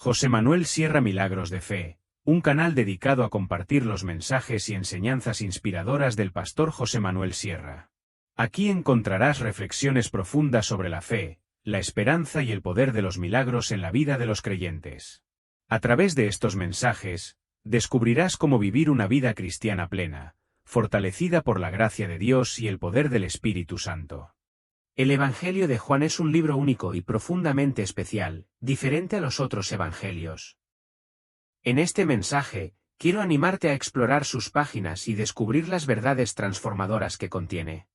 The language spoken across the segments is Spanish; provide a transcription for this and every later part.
José Manuel Sierra Milagros de Fe, un canal dedicado a compartir los mensajes y enseñanzas inspiradoras del pastor José Manuel Sierra. Aquí encontrarás reflexiones profundas sobre la fe, la esperanza y el poder de los milagros en la vida de los creyentes. A través de estos mensajes, descubrirás cómo vivir una vida cristiana plena, fortalecida por la gracia de Dios y el poder del Espíritu Santo. El Evangelio de Juan es un libro único y profundamente especial, diferente a los otros evangelios. En este mensaje, quiero animarte a explorar sus páginas y descubrir las verdades transformadoras que contiene.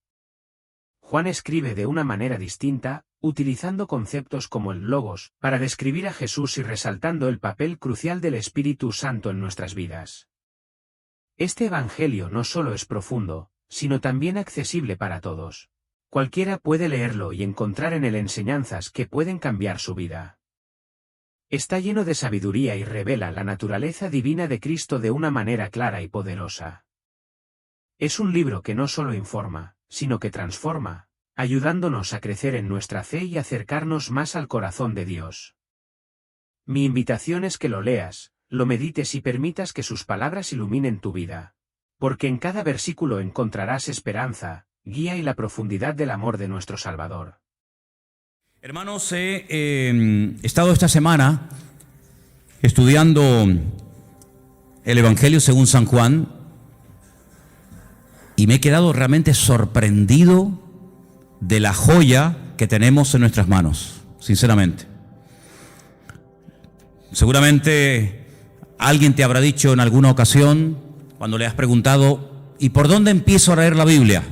Juan escribe de una manera distinta, utilizando conceptos como el logos, para describir a Jesús y resaltando el papel crucial del Espíritu Santo en nuestras vidas. Este evangelio no solo es profundo, sino también accesible para todos. Cualquiera puede leerlo y encontrar en él enseñanzas que pueden cambiar su vida. Está lleno de sabiduría y revela la naturaleza divina de Cristo de una manera clara y poderosa. Es un libro que no solo informa, sino que transforma, ayudándonos a crecer en nuestra fe y acercarnos más al corazón de Dios. Mi invitación es que lo leas, lo medites y permitas que sus palabras iluminen tu vida. Porque en cada versículo encontrarás esperanza, guía y la profundidad del amor de nuestro Salvador. Hermanos, he estado esta semana estudiando el Evangelio según San Juan y me he quedado realmente sorprendido de la joya que tenemos en nuestras manos, sinceramente. Seguramente alguien te habrá dicho en alguna ocasión, cuando le has preguntado, ¿y por dónde empiezo a leer la Biblia?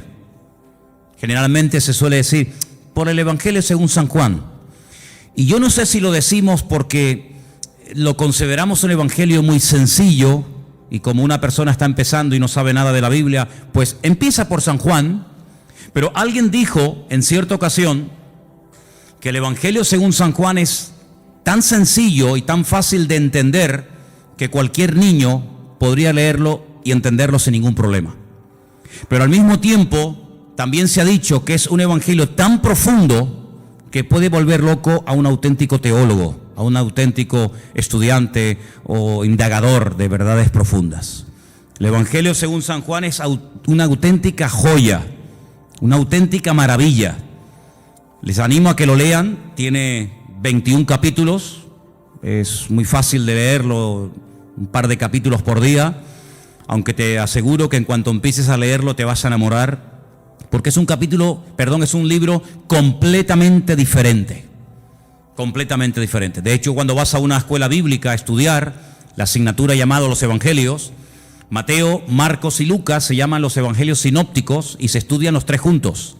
Generalmente se suele decir, por el Evangelio según San Juan. Y yo no sé si lo decimos porque lo consideramos un evangelio muy sencillo, y como una persona está empezando y no sabe nada de la Biblia, pues empieza por San Juan. Pero alguien dijo en cierta ocasión que el Evangelio según San Juan es tan sencillo y tan fácil de entender que cualquier niño podría leerlo y entenderlo sin ningún problema. Pero al mismo tiempo también se ha dicho que es un evangelio tan profundo que puede volver loco a un auténtico teólogo, a un auténtico estudiante o indagador de verdades profundas. El Evangelio según San Juan es una auténtica joya, una auténtica maravilla. Les animo a que lo lean, tiene 21 capítulos, es muy fácil de leerlo, un par de capítulos por día, aunque te aseguro que en cuanto empieces a leerlo te vas a enamorar, porque es un libro completamente diferente. Completamente diferente. De hecho, cuando vas a una escuela bíblica a estudiar la asignatura llamada los Evangelios, Mateo, Marcos y Lucas se llaman los Evangelios sinópticos y se estudian los tres juntos.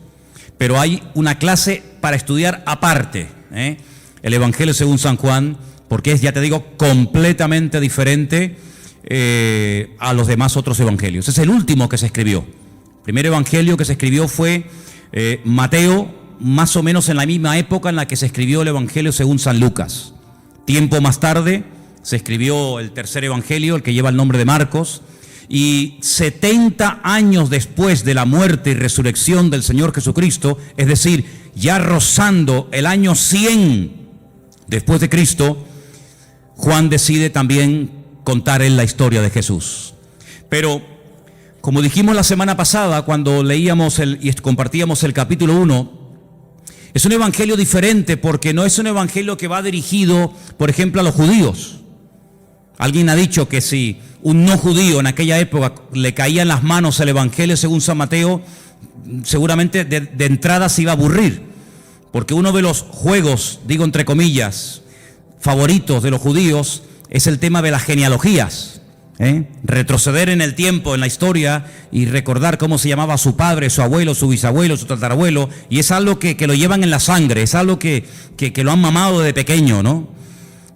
Pero hay una clase para estudiar aparte, el Evangelio según San Juan, porque es, ya te digo, completamente diferente a los demás otros evangelios. Es el último que se escribió. El primer evangelio que se escribió fue Mateo, más o menos en la misma época en la que se escribió el Evangelio según San Lucas. Tiempo más tarde se escribió el tercer evangelio, el que lleva el nombre de Marcos, y 70 años después de la muerte y resurrección del Señor Jesucristo, es decir, ya rozando el año 100 después de Cristo, Juan decide también contar en la historia de Jesús. Pero, como dijimos la semana pasada, cuando leíamos y compartíamos el capítulo 1, es un evangelio diferente porque no es un evangelio que va dirigido, por ejemplo, a los judíos. Alguien ha dicho que si un no judío en aquella época le caía en las manos el evangelio según San Mateo, seguramente de entrada se iba a aburrir, porque uno de los juegos, digo entre comillas, favoritos de los judíos es el tema de las genealogías. Retroceder en el tiempo, en la historia, y recordar cómo se llamaba su padre, su abuelo, su bisabuelo, su tatarabuelo, y es algo que lo llevan en la sangre, es algo que lo han mamado de pequeño, ¿no?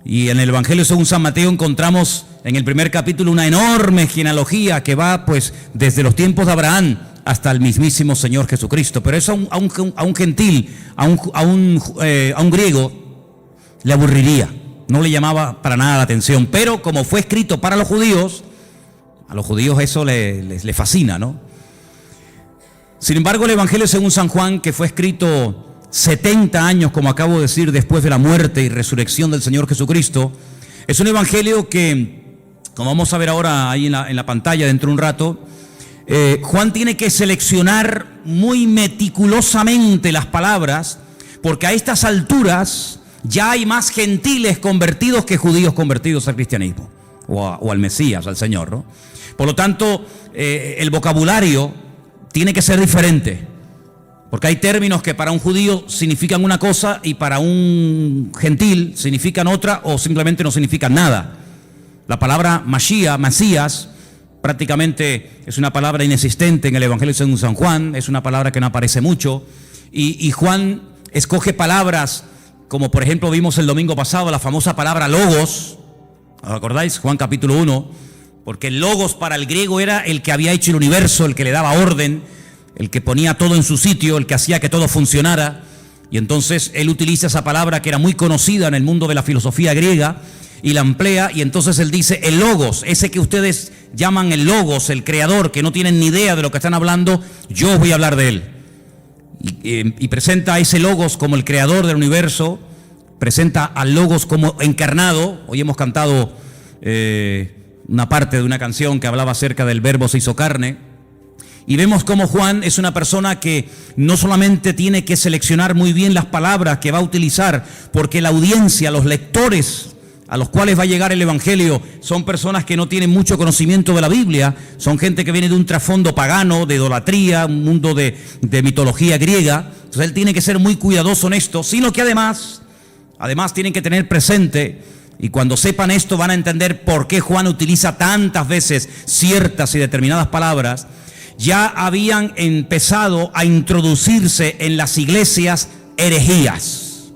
Y en el Evangelio según San Mateo encontramos en el primer capítulo una enorme genealogía que va pues desde los tiempos de Abraham hasta el mismísimo Señor Jesucristo. Pero eso a un gentil, a un griego, le aburriría. No le llamaba para nada la atención, pero como fue escrito para los judíos, a los judíos eso les fascina, ¿no? Sin embargo, el Evangelio según San Juan, que fue escrito 70 años, como acabo de decir, después de la muerte y resurrección del Señor Jesucristo, Es un evangelio que, como vamos a ver ahora ahí en la pantalla dentro de un rato, Juan tiene que seleccionar muy meticulosamente las palabras, porque a estas alturas ya hay más gentiles convertidos que judíos convertidos al cristianismo, o al Mesías, al Señor, ¿no? Por lo tanto, el vocabulario tiene que ser diferente, porque hay términos que para un judío significan una cosa y para un gentil significan otra, o simplemente no significan nada. La palabra Mashiach, Mesías, prácticamente es una palabra inexistente en el Evangelio según San Juan, es una palabra que no aparece mucho, y Juan escoge palabras como por ejemplo vimos el domingo pasado la famosa palabra logos. ¿Os acordáis? Juan capítulo 1, porque el logos para el griego era el que había hecho el universo, el que le daba orden, el que ponía todo en su sitio, el que hacía que todo funcionara. Y entonces él utiliza esa palabra que era muy conocida en el mundo de la filosofía griega y la emplea, y entonces él dice el logos, ese que ustedes llaman el logos, el creador, que no tienen ni idea de lo que están hablando, yo os voy a hablar de él. Y presenta a ese logos como el creador del universo, presenta al logos como encarnado. Hoy hemos cantado una parte de una canción que hablaba acerca del verbo se hizo carne, y vemos cómo Juan es una persona que no solamente tiene que seleccionar muy bien las palabras que va a utilizar, porque la audiencia, los lectores a los cuales va a llegar el Evangelio son personas que no tienen mucho conocimiento de la Biblia, son gente que viene de un trasfondo pagano, de idolatría, un mundo de mitología griega. Entonces él tiene que ser muy cuidadoso en esto, sino que además tienen que tener presente, y cuando sepan esto van a entender por qué Juan utiliza tantas veces ciertas y determinadas palabras. Ya habían empezado a introducirse en las iglesias herejías,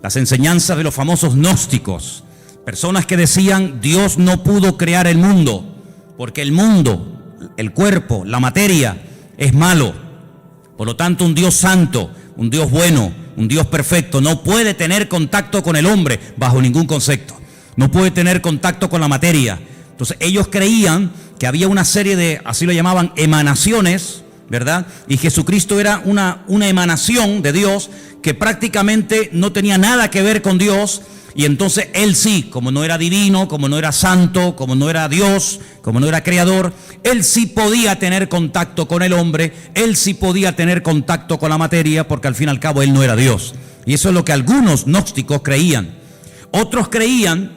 las enseñanzas de los famosos gnósticos, personas que decían Dios no pudo crear el mundo, porque el mundo, el cuerpo, la materia es malo. Por lo tanto, un Dios santo, un Dios bueno, un Dios perfecto no puede tener contacto con el hombre bajo ningún concepto, no puede tener contacto con la materia. Entonces ellos creían que había una serie de, así lo llamaban, emanaciones, ¿verdad? Y Jesucristo era una emanación de Dios que prácticamente no tenía nada que ver con Dios, y entonces él sí, como no era divino, como no era santo, como no era Dios, como no era creador, él sí podía tener contacto con el hombre, él sí podía tener contacto con la materia, porque al fin y al cabo él no era Dios. Y eso es lo que algunos gnósticos creían. Otros creían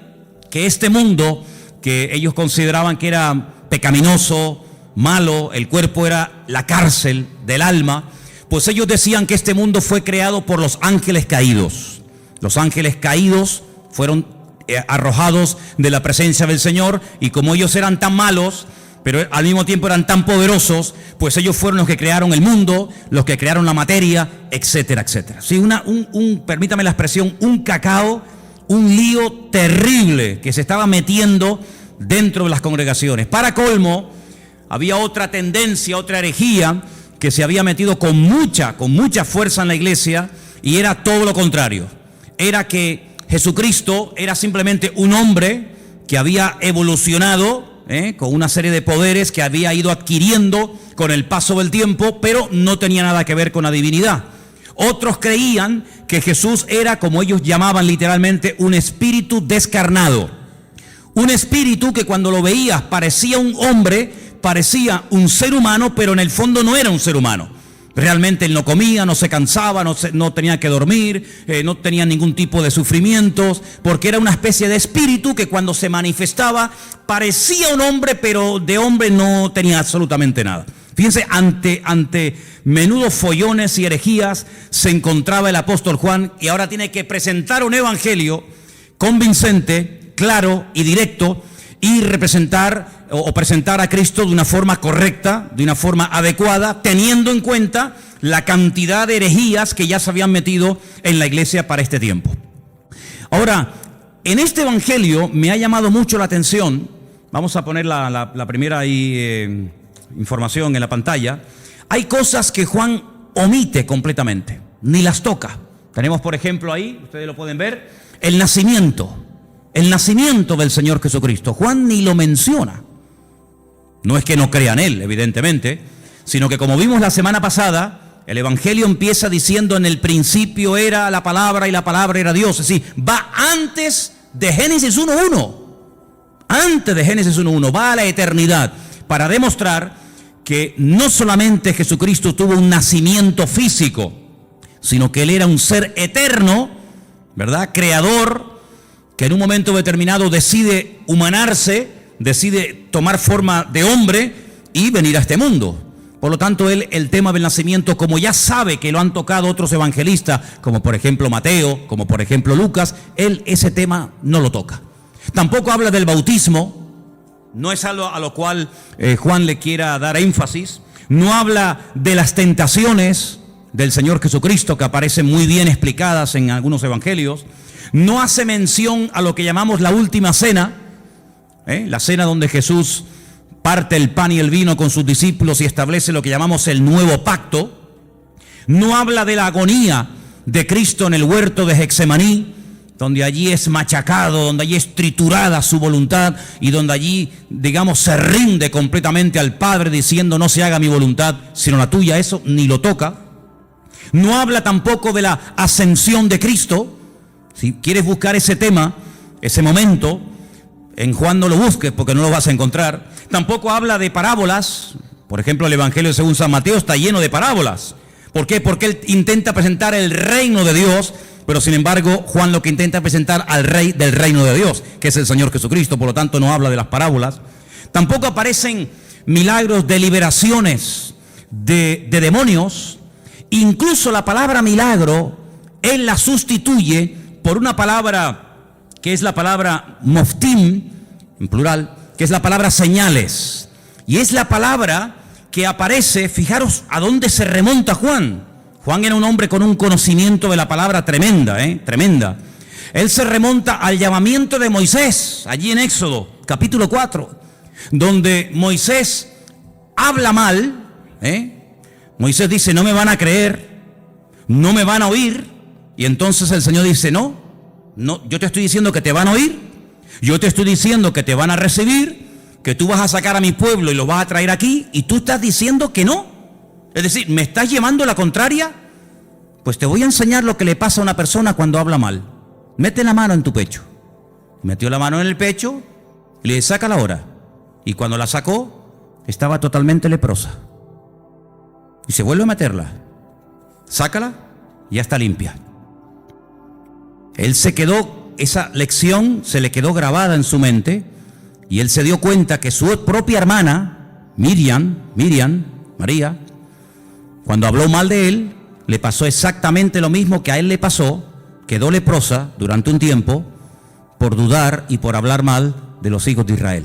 que este mundo, que ellos consideraban que era pecaminoso, malo, el cuerpo era la cárcel del alma, pues ellos decían que este mundo fue creado por los ángeles caídos. Los ángeles caídos fueron arrojados de la presencia del Señor, y como ellos eran tan malos, pero al mismo tiempo eran tan poderosos, pues ellos fueron los que crearon el mundo, los que crearon la materia, etcétera, etcétera. Sí, permítame la expresión, un cacao, un lío terrible que se estaba metiendo dentro de las congregaciones. Para colmo, había otra tendencia, otra herejía que se había metido con mucha fuerza en la iglesia, y era todo lo contrario. Era que Jesucristo era simplemente un hombre que había evolucionado con una serie de poderes que había ido adquiriendo con el paso del tiempo, pero no tenía nada que ver con la divinidad. Otros creían que Jesús era, como ellos llamaban literalmente, un espíritu descarnado. Un espíritu que cuando lo veías parecía un hombre, parecía un ser humano, pero en el fondo no era un ser humano. Realmente él no comía, no se cansaba, no tenía que dormir, no tenía ningún tipo de sufrimientos, porque era una especie de espíritu que cuando se manifestaba parecía un hombre, pero de hombre no tenía absolutamente nada. Fíjense, ante menudos follones y herejías se encontraba el apóstol Juan, y ahora tiene que presentar un evangelio convincente, claro y directo, y representar o presentar a Cristo de una forma correcta, de una forma adecuada, teniendo en cuenta la cantidad de herejías que ya se habían metido en la iglesia para este tiempo. Ahora, en este evangelio me ha llamado mucho la atención, vamos a poner la primera información en la pantalla. Hay cosas que Juan omite completamente, ni las toca. Tenemos, por ejemplo, ahí, ustedes lo pueden ver, el nacimiento del Señor Jesucristo. Juan ni lo menciona. No es que no crea en Él, evidentemente, sino que, como vimos la semana pasada, el Evangelio empieza diciendo: en el principio era la palabra y la palabra era Dios. Es decir, va antes de Génesis 1:1. Antes de Génesis 1:1, va a la eternidad para demostrar que no solamente Jesucristo tuvo un nacimiento físico, sino que Él era un ser eterno, ¿verdad? Creador, que en un momento determinado decide humanarse, decide tomar forma de hombre y venir a este mundo. Por lo tanto, él, el tema del nacimiento, como ya sabe que lo han tocado otros evangelistas, como por ejemplo Mateo, como por ejemplo Lucas, él ese tema no lo toca. Tampoco habla del bautismo, no es algo a lo cual Juan le quiera dar énfasis. No habla de las tentaciones del Señor Jesucristo, que aparecen muy bien explicadas en algunos evangelios. No hace mención a lo que llamamos la última cena, la cena donde Jesús parte el pan y el vino con sus discípulos y establece lo que llamamos el nuevo pacto. No habla de la agonía de Cristo en el huerto de Getsemaní, donde allí es machacado, donde allí es triturada su voluntad y donde allí, digamos, se rinde completamente al Padre diciendo: no se haga mi voluntad sino la tuya. Eso ni lo toca. No habla tampoco de la ascensión de Cristo. Si quieres buscar ese tema, ese momento, en Juan no lo busques porque no lo vas a encontrar. Tampoco habla de parábolas. Por ejemplo, el Evangelio según San Mateo está lleno de parábolas. ¿Por qué? Porque él intenta presentar el reino de Dios, pero sin embargo Juan lo que intenta es presentar al rey del reino de Dios, que es el Señor Jesucristo. Por lo tanto, no habla de las parábolas. Tampoco aparecen milagros de liberaciones de demonios. Incluso la palabra milagro, él la sustituye por una palabra que es la palabra moftim, en plural, que es la palabra señales. Y es la palabra que aparece, fijaros a dónde se remonta Juan. Juan era un hombre con un conocimiento de la palabra tremenda, tremenda. Él se remonta al llamamiento de Moisés, allí en Éxodo, capítulo 4, donde Moisés habla mal, Moisés dice: no me van a creer, no me van a oír. Y entonces el Señor dice: no, yo te estoy diciendo que te van a oír. Yo te estoy diciendo que te van a recibir, que tú vas a sacar a mi pueblo y lo vas a traer aquí, y tú estás diciendo que no. Es decir, ¿me estás llevando la contraria? Pues te voy a enseñar lo que le pasa a una persona cuando habla mal. Mete la mano en tu pecho. Metió la mano en el pecho y le dice: sácala ahora. Y cuando la sacó, estaba totalmente leprosa. Y se vuelve a meterla. Sácala, ya está limpia. Él se quedó, esa lección se le quedó grabada en su mente, y él se dio cuenta que su propia hermana, María, cuando habló mal de él, le pasó exactamente lo mismo que a él le pasó. Quedó leprosa durante un tiempo por dudar y por hablar mal de los hijos de Israel.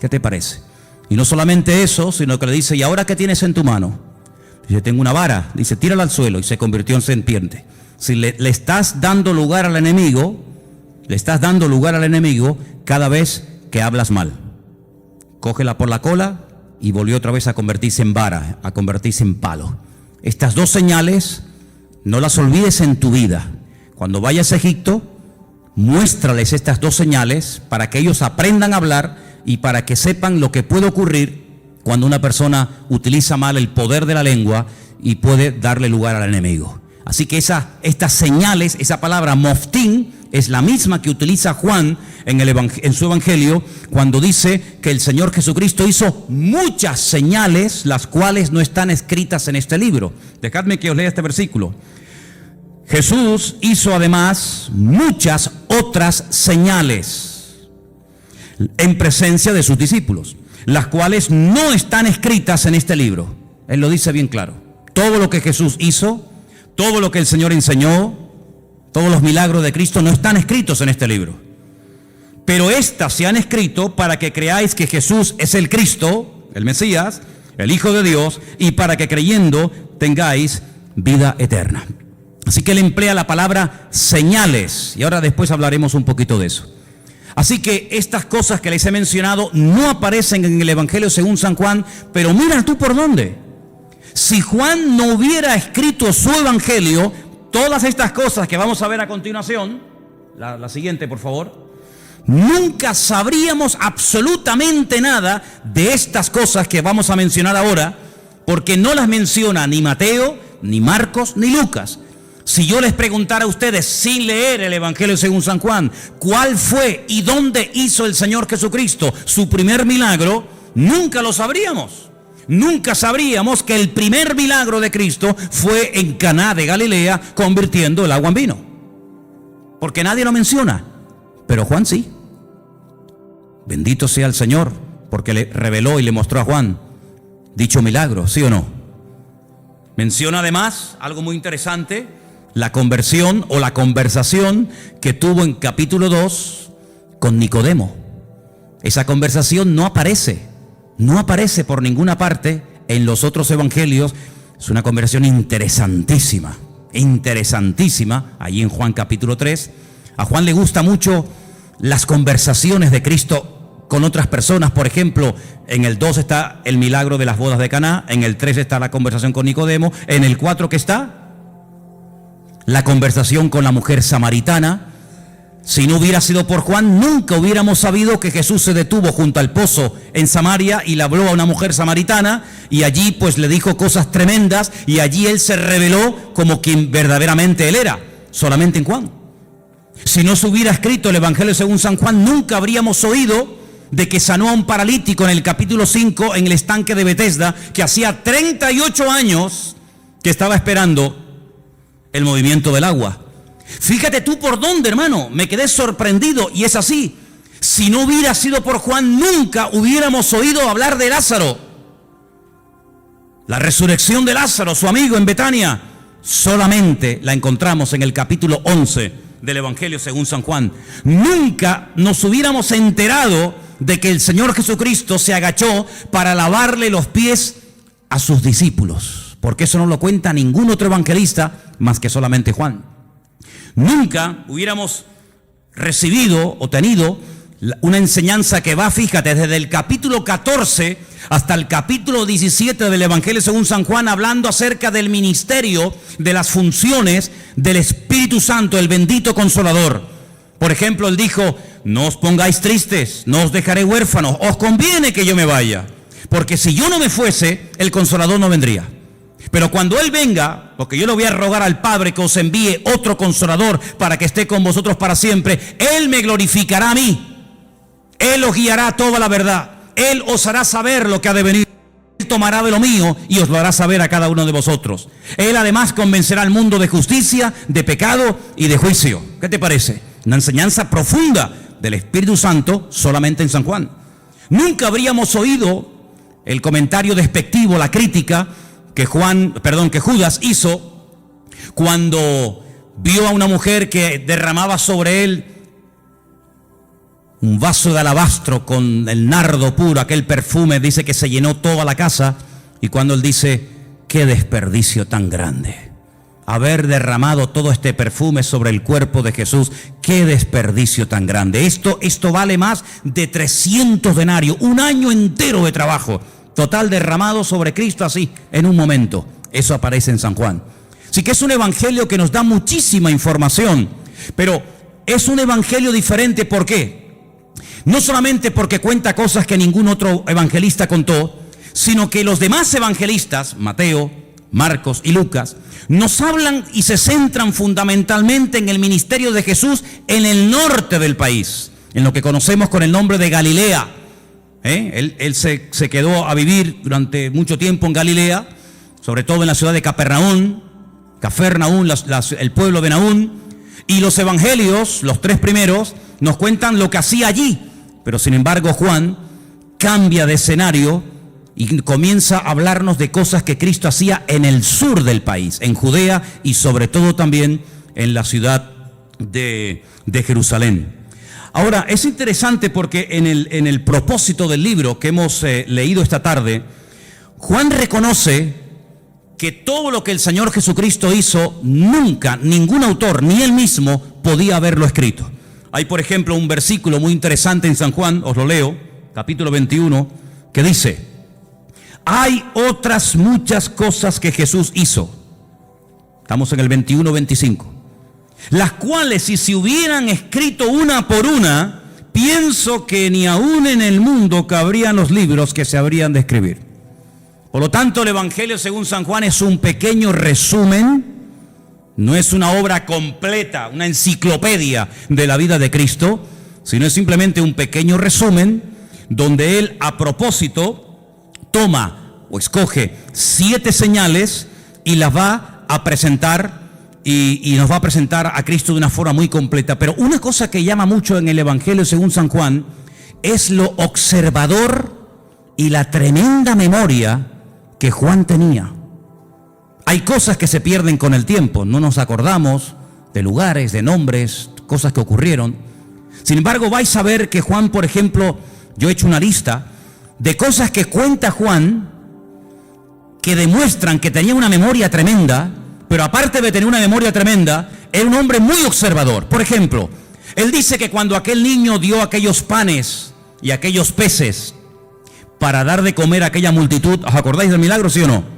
¿Qué te parece? Y no solamente eso, sino que le dice: ¿y ahora qué tienes en tu mano? Dice: tengo una vara. Dice: tírala al suelo, y se convirtió en serpiente. Si le estás dando lugar al enemigo, cada vez que hablas mal. Cógela por la cola y volvió otra vez a convertirse en vara, a convertirse en palo. Estas dos señales no las olvides en tu vida. Cuando vayas a Egipto, muéstrales estas dos señales para que ellos aprendan a hablar y para que sepan lo que puede ocurrir cuando una persona utiliza mal el poder de la lengua y puede darle lugar al enemigo. Así que estas señales, esa palabra moftim, es la misma que utiliza Juan en su evangelio cuando dice que el Señor Jesucristo hizo muchas señales, las cuales no están escritas en este libro. Dejadme que os lea este versículo. Jesús hizo además muchas otras señales en presencia de sus discípulos, las cuales no están escritas en este libro. Él lo dice bien claro. Todo lo que Jesús hizo, todo lo que el Señor enseñó, todos los milagros de Cristo no están escritos en este libro. Pero estas se han escrito para que creáis que Jesús es el Cristo, el Mesías, el Hijo de Dios, y para que creyendo tengáis vida eterna. Así que él emplea la palabra señales, y ahora después hablaremos un poquito de eso. Así que estas cosas que les he mencionado no aparecen en el Evangelio según San Juan, pero mira tú por dónde. Si Juan no hubiera escrito su Evangelio, todas estas cosas que vamos a ver a continuación, la siguiente por favor, nunca sabríamos absolutamente nada de estas cosas que vamos a mencionar ahora, porque no las menciona ni Mateo, ni Marcos, ni Lucas. Si yo les preguntara a ustedes, sin leer el Evangelio según San Juan, cuál fue y dónde hizo el Señor Jesucristo su primer milagro, nunca lo sabríamos. Nunca sabríamos que el primer milagro de Cristo fue en Caná de Galilea, convirtiendo el agua en vino. Porque nadie lo menciona, pero Juan sí. Bendito sea el Señor, porque le reveló y le mostró a Juan dicho milagro, ¿sí o no? Menciona además algo muy interesante, la conversión o la conversación que tuvo en capítulo 2 con Nicodemo. Esa conversación no aparece por ninguna parte en los otros evangelios. Es una conversación interesantísima, allí en Juan capítulo 3. A Juan le gusta mucho las conversaciones de Cristo con otras personas. Por ejemplo, en el 2 está el milagro de las bodas de Caná, en el 3 está la conversación con Nicodemo, en el 4 ¿qué está? La conversación con la mujer samaritana. Si no hubiera sido por Juan, nunca hubiéramos sabido que Jesús se detuvo junto al pozo en Samaria y le habló a una mujer samaritana, y allí pues le dijo cosas tremendas, y allí él se reveló como quien verdaderamente él era, solamente en Juan. Si no se hubiera escrito el Evangelio según San Juan, nunca habríamos oído de que sanó a un paralítico en el capítulo 5 en el estanque de Betesda, que hacía 38 años que estaba esperando el movimiento del agua. Fíjate tú por dónde, hermano, me quedé sorprendido, y es así. Si no hubiera sido por Juan, nunca hubiéramos oído hablar de Lázaro. La resurrección de Lázaro, su amigo en Betania, solamente la encontramos en el capítulo 11 del Evangelio según San Juan. Nunca nos hubiéramos enterado de que el Señor Jesucristo se agachó para lavarle los pies a sus discípulos, porque eso no lo cuenta ningún otro evangelista más que solamente Juan. Nunca hubiéramos recibido o tenido una enseñanza que va, fíjate, desde el capítulo 14 hasta el capítulo 17 del Evangelio según San Juan, hablando acerca del ministerio, de las funciones del Espíritu Santo, el bendito Consolador. Por ejemplo, él dijo: no os pongáis tristes, no os dejaré huérfanos, os conviene que yo me vaya, porque si yo no me fuese, el Consolador no vendría. Pero cuando Él venga, porque yo le voy a rogar al Padre que os envíe otro Consolador para que esté con vosotros para siempre, Él me glorificará a mí, Él os guiará a toda la verdad, Él os hará saber lo que ha de venir, Él tomará de lo mío y os lo hará saber a cada uno de vosotros. Él además convencerá al mundo de justicia, de pecado y de juicio. ¿Qué te parece? Una enseñanza profunda del Espíritu Santo solamente en San Juan. Nunca habríamos oído el comentario despectivo, la crítica que Judas hizo cuando vio a una mujer que derramaba sobre él un vaso de alabastro con el nardo puro, aquel perfume. Dice que se llenó toda la casa, y cuando él dice: qué desperdicio tan grande, haber derramado todo este perfume sobre el cuerpo de Jesús, qué desperdicio tan grande. Esto vale más de 300 denarios, un año entero de trabajo total derramado sobre Cristo así, en un momento. Eso aparece en San Juan. Así que es un evangelio que nos da muchísima información, pero es un evangelio diferente. ¿Por qué? No solamente porque cuenta cosas que ningún otro evangelista contó, sino que los demás evangelistas, Mateo, Marcos y Lucas, nos hablan y se centran fundamentalmente en el ministerio de Jesús en el norte del país, en lo que conocemos con el nombre de Galilea. Él se quedó a vivir durante mucho tiempo en Galilea, sobre todo en la ciudad de Capernaum, el pueblo de Naún. Y los evangelios, los 3 primeros, nos cuentan lo que hacía allí. Pero sin embargo Juan cambia de escenario y comienza a hablarnos de cosas que Cristo hacía en el sur del país, en Judea, y sobre todo también en la ciudad de Jerusalén. Ahora, es interesante porque en el propósito del libro que hemos leído esta tarde, Juan reconoce que todo lo que el Señor Jesucristo hizo, nunca ningún autor, ni él mismo, podía haberlo escrito. Hay, por ejemplo, un versículo muy interesante en San Juan, os lo leo, capítulo 21, que dice: hay otras muchas cosas que Jesús hizo. Estamos en el 21-25. Las cuales, si se hubieran escrito una por una, pienso que ni aún en el mundo cabrían los libros que se habrían de escribir. Por lo tanto, el Evangelio según San Juan es un pequeño resumen No es una obra completa, una enciclopedia de la vida de Cristo, sino es simplemente un pequeño resumen donde él a propósito toma o escoge 7 señales y las va a presentar y nos va a presentar a Cristo de una forma muy completa. Pero una cosa que llama mucho en el Evangelio según San Juan es lo observador y la tremenda memoria que Juan tenía. Hay cosas que se pierden con el tiempo, no nos acordamos de lugares, de nombres, cosas que ocurrieron. Sin embargo, vais a ver que Juan, por ejemplo, yo he hecho una lista de cosas que cuenta Juan que demuestran que tenía una memoria tremenda, pero aparte de tener una memoria tremenda, era un hombre muy observador. Por ejemplo, él dice que cuando aquel niño dio aquellos panes y aquellos peces para dar de comer a aquella multitud, ¿os acordáis del milagro, sí o no?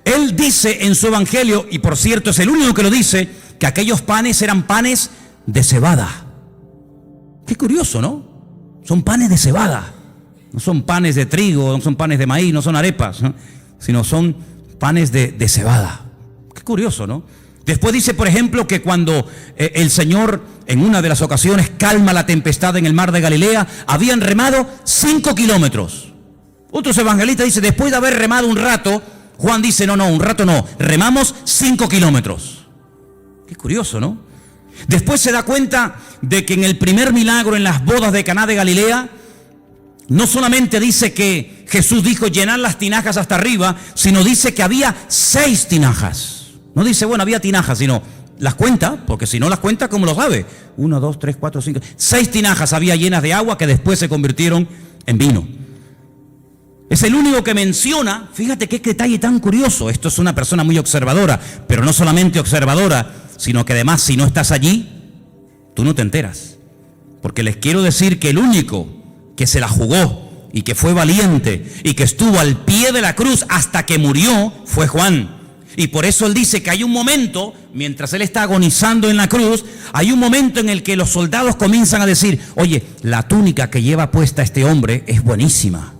Él dice en su evangelio, y por cierto es el único que lo dice, que aquellos panes eran panes de cebada. Qué curioso, ¿no? Son panes de cebada. No son panes de trigo, no son panes de maíz, no son arepas, ¿no? Sino son panes de cebada. Qué curioso, ¿no? Después dice, por ejemplo, que cuando el Señor en una de las ocasiones calma la tempestad en el mar de Galilea, habían remado 5 kilómetros. Otros evangelistas dicen, después de haber remado un rato, Juan dice, no, un rato no, remamos 5 kilómetros. Qué curioso, ¿no? Después se da cuenta de que en el primer milagro en las bodas de Caná de Galilea, no solamente dice que Jesús dijo llenar las tinajas hasta arriba, sino dice que había 6 tinajas. No dice, bueno, había tinajas, sino las cuenta, porque si no las cuenta, ¿cómo lo sabe? 1, 2, 3, 4, 5, 6 tinajas había llenas de agua que después se convirtieron en vino. Es el único que menciona, fíjate qué detalle tan curioso, esto es una persona muy observadora, pero no solamente observadora, sino que además si no estás allí, tú no te enteras. Porque les quiero decir que el único que se la jugó y que fue valiente y que estuvo al pie de la cruz hasta que murió fue Juan. Y por eso él dice que hay un momento, mientras él está agonizando en la cruz, hay un momento en el que los soldados comienzan a decir, oye, la túnica que lleva puesta este hombre es buenísima.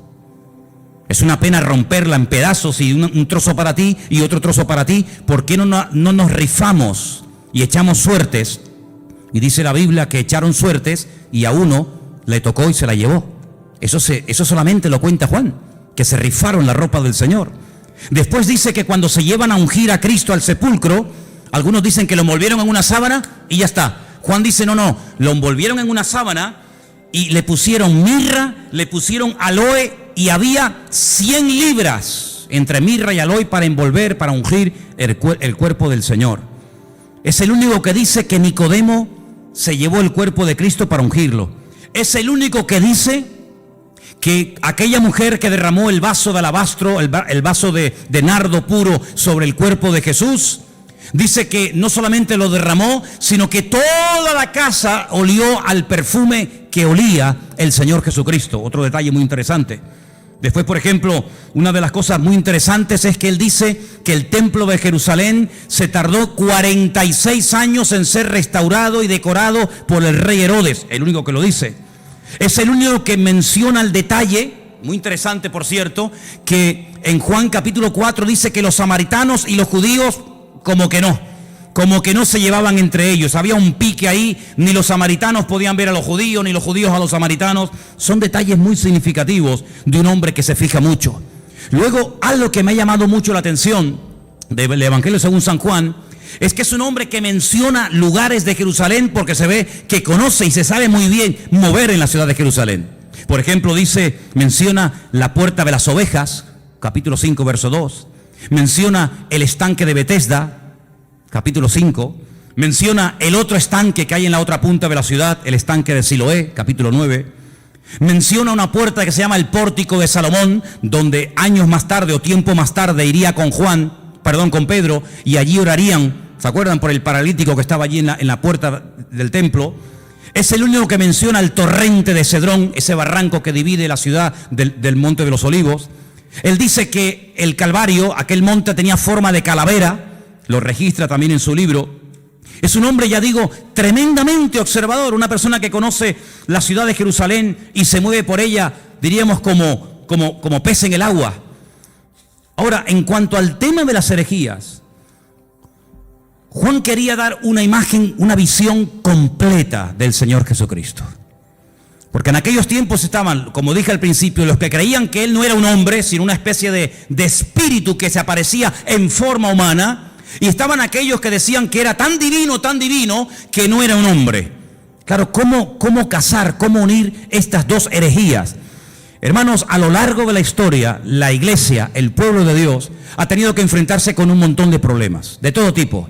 Es una pena romperla en pedazos y un trozo para ti y otro trozo para ti. ¿Por qué no nos rifamos y echamos suertes? Y dice la Biblia que echaron suertes y a uno le tocó y se la llevó. Eso solamente lo cuenta Juan, que se rifaron la ropa del Señor. Después dice que cuando se llevan a ungir a Cristo al sepulcro, algunos dicen que lo envolvieron en una sábana y ya está. Juan dice, no, lo envolvieron en una sábana y le pusieron mirra, le pusieron aloe, y había 100 libras entre mirra y aloe para envolver, para ungir el cuerpo del Señor. Es el único que dice que Nicodemo se llevó el cuerpo de Cristo para ungirlo. Es el único que dice que aquella mujer que derramó el vaso de alabastro, el vaso de nardo puro sobre el cuerpo de Jesús, dice que no solamente lo derramó, sino que toda la casa olió al perfume que olía el Señor Jesucristo. Otro detalle muy interesante. Después, por ejemplo, una de las cosas muy interesantes es que él dice que el templo de Jerusalén se tardó 46 años en ser restaurado y decorado por el rey Herodes, el único que lo dice. Es el único que menciona el detalle, muy interesante por cierto, que en Juan capítulo 4 dice que los samaritanos y los judíos como que no se llevaban entre ellos, había un pique ahí, ni los samaritanos podían ver a los judíos, ni los judíos a los samaritanos. Son detalles muy significativos de un hombre que se fija mucho. Luego, algo que me ha llamado mucho la atención del Evangelio según San Juan, es que es un hombre que menciona lugares de Jerusalén porque se ve que conoce y se sabe muy bien mover en la ciudad de Jerusalén. Por ejemplo, menciona la puerta de las ovejas, capítulo 5, verso 2. Menciona el estanque de Betesda, capítulo 5. Menciona el otro estanque que hay en la otra punta de la ciudad, el estanque de Siloé, capítulo 9. Menciona una puerta que se llama el pórtico de Salomón, donde años más tarde o tiempo más tarde iría con Pedro, y allí orarían, ¿se acuerdan? Por el paralítico que estaba allí en la puerta del templo. Es el único que menciona el torrente de Cedrón, ese barranco que divide la ciudad del Monte de los Olivos. Él dice que el Calvario, aquel monte, tenía forma de calavera, lo registra también en su libro. Es un hombre, ya digo, tremendamente observador, una persona que conoce la ciudad de Jerusalén y se mueve por ella, diríamos, como pez en el agua. Ahora, en cuanto al tema de las herejías, Juan quería dar una imagen, una visión completa del Señor Jesucristo. Porque en aquellos tiempos estaban, como dije al principio, los que creían que Él no era un hombre, sino una especie de espíritu que se aparecía en forma humana. Y estaban aquellos que decían que era tan divino, que no era un hombre. Claro, ¿cómo casar, cómo unir estas dos herejías? Hermanos, a lo largo de la historia, la iglesia, el pueblo de Dios, ha tenido que enfrentarse con un montón de problemas, de todo tipo.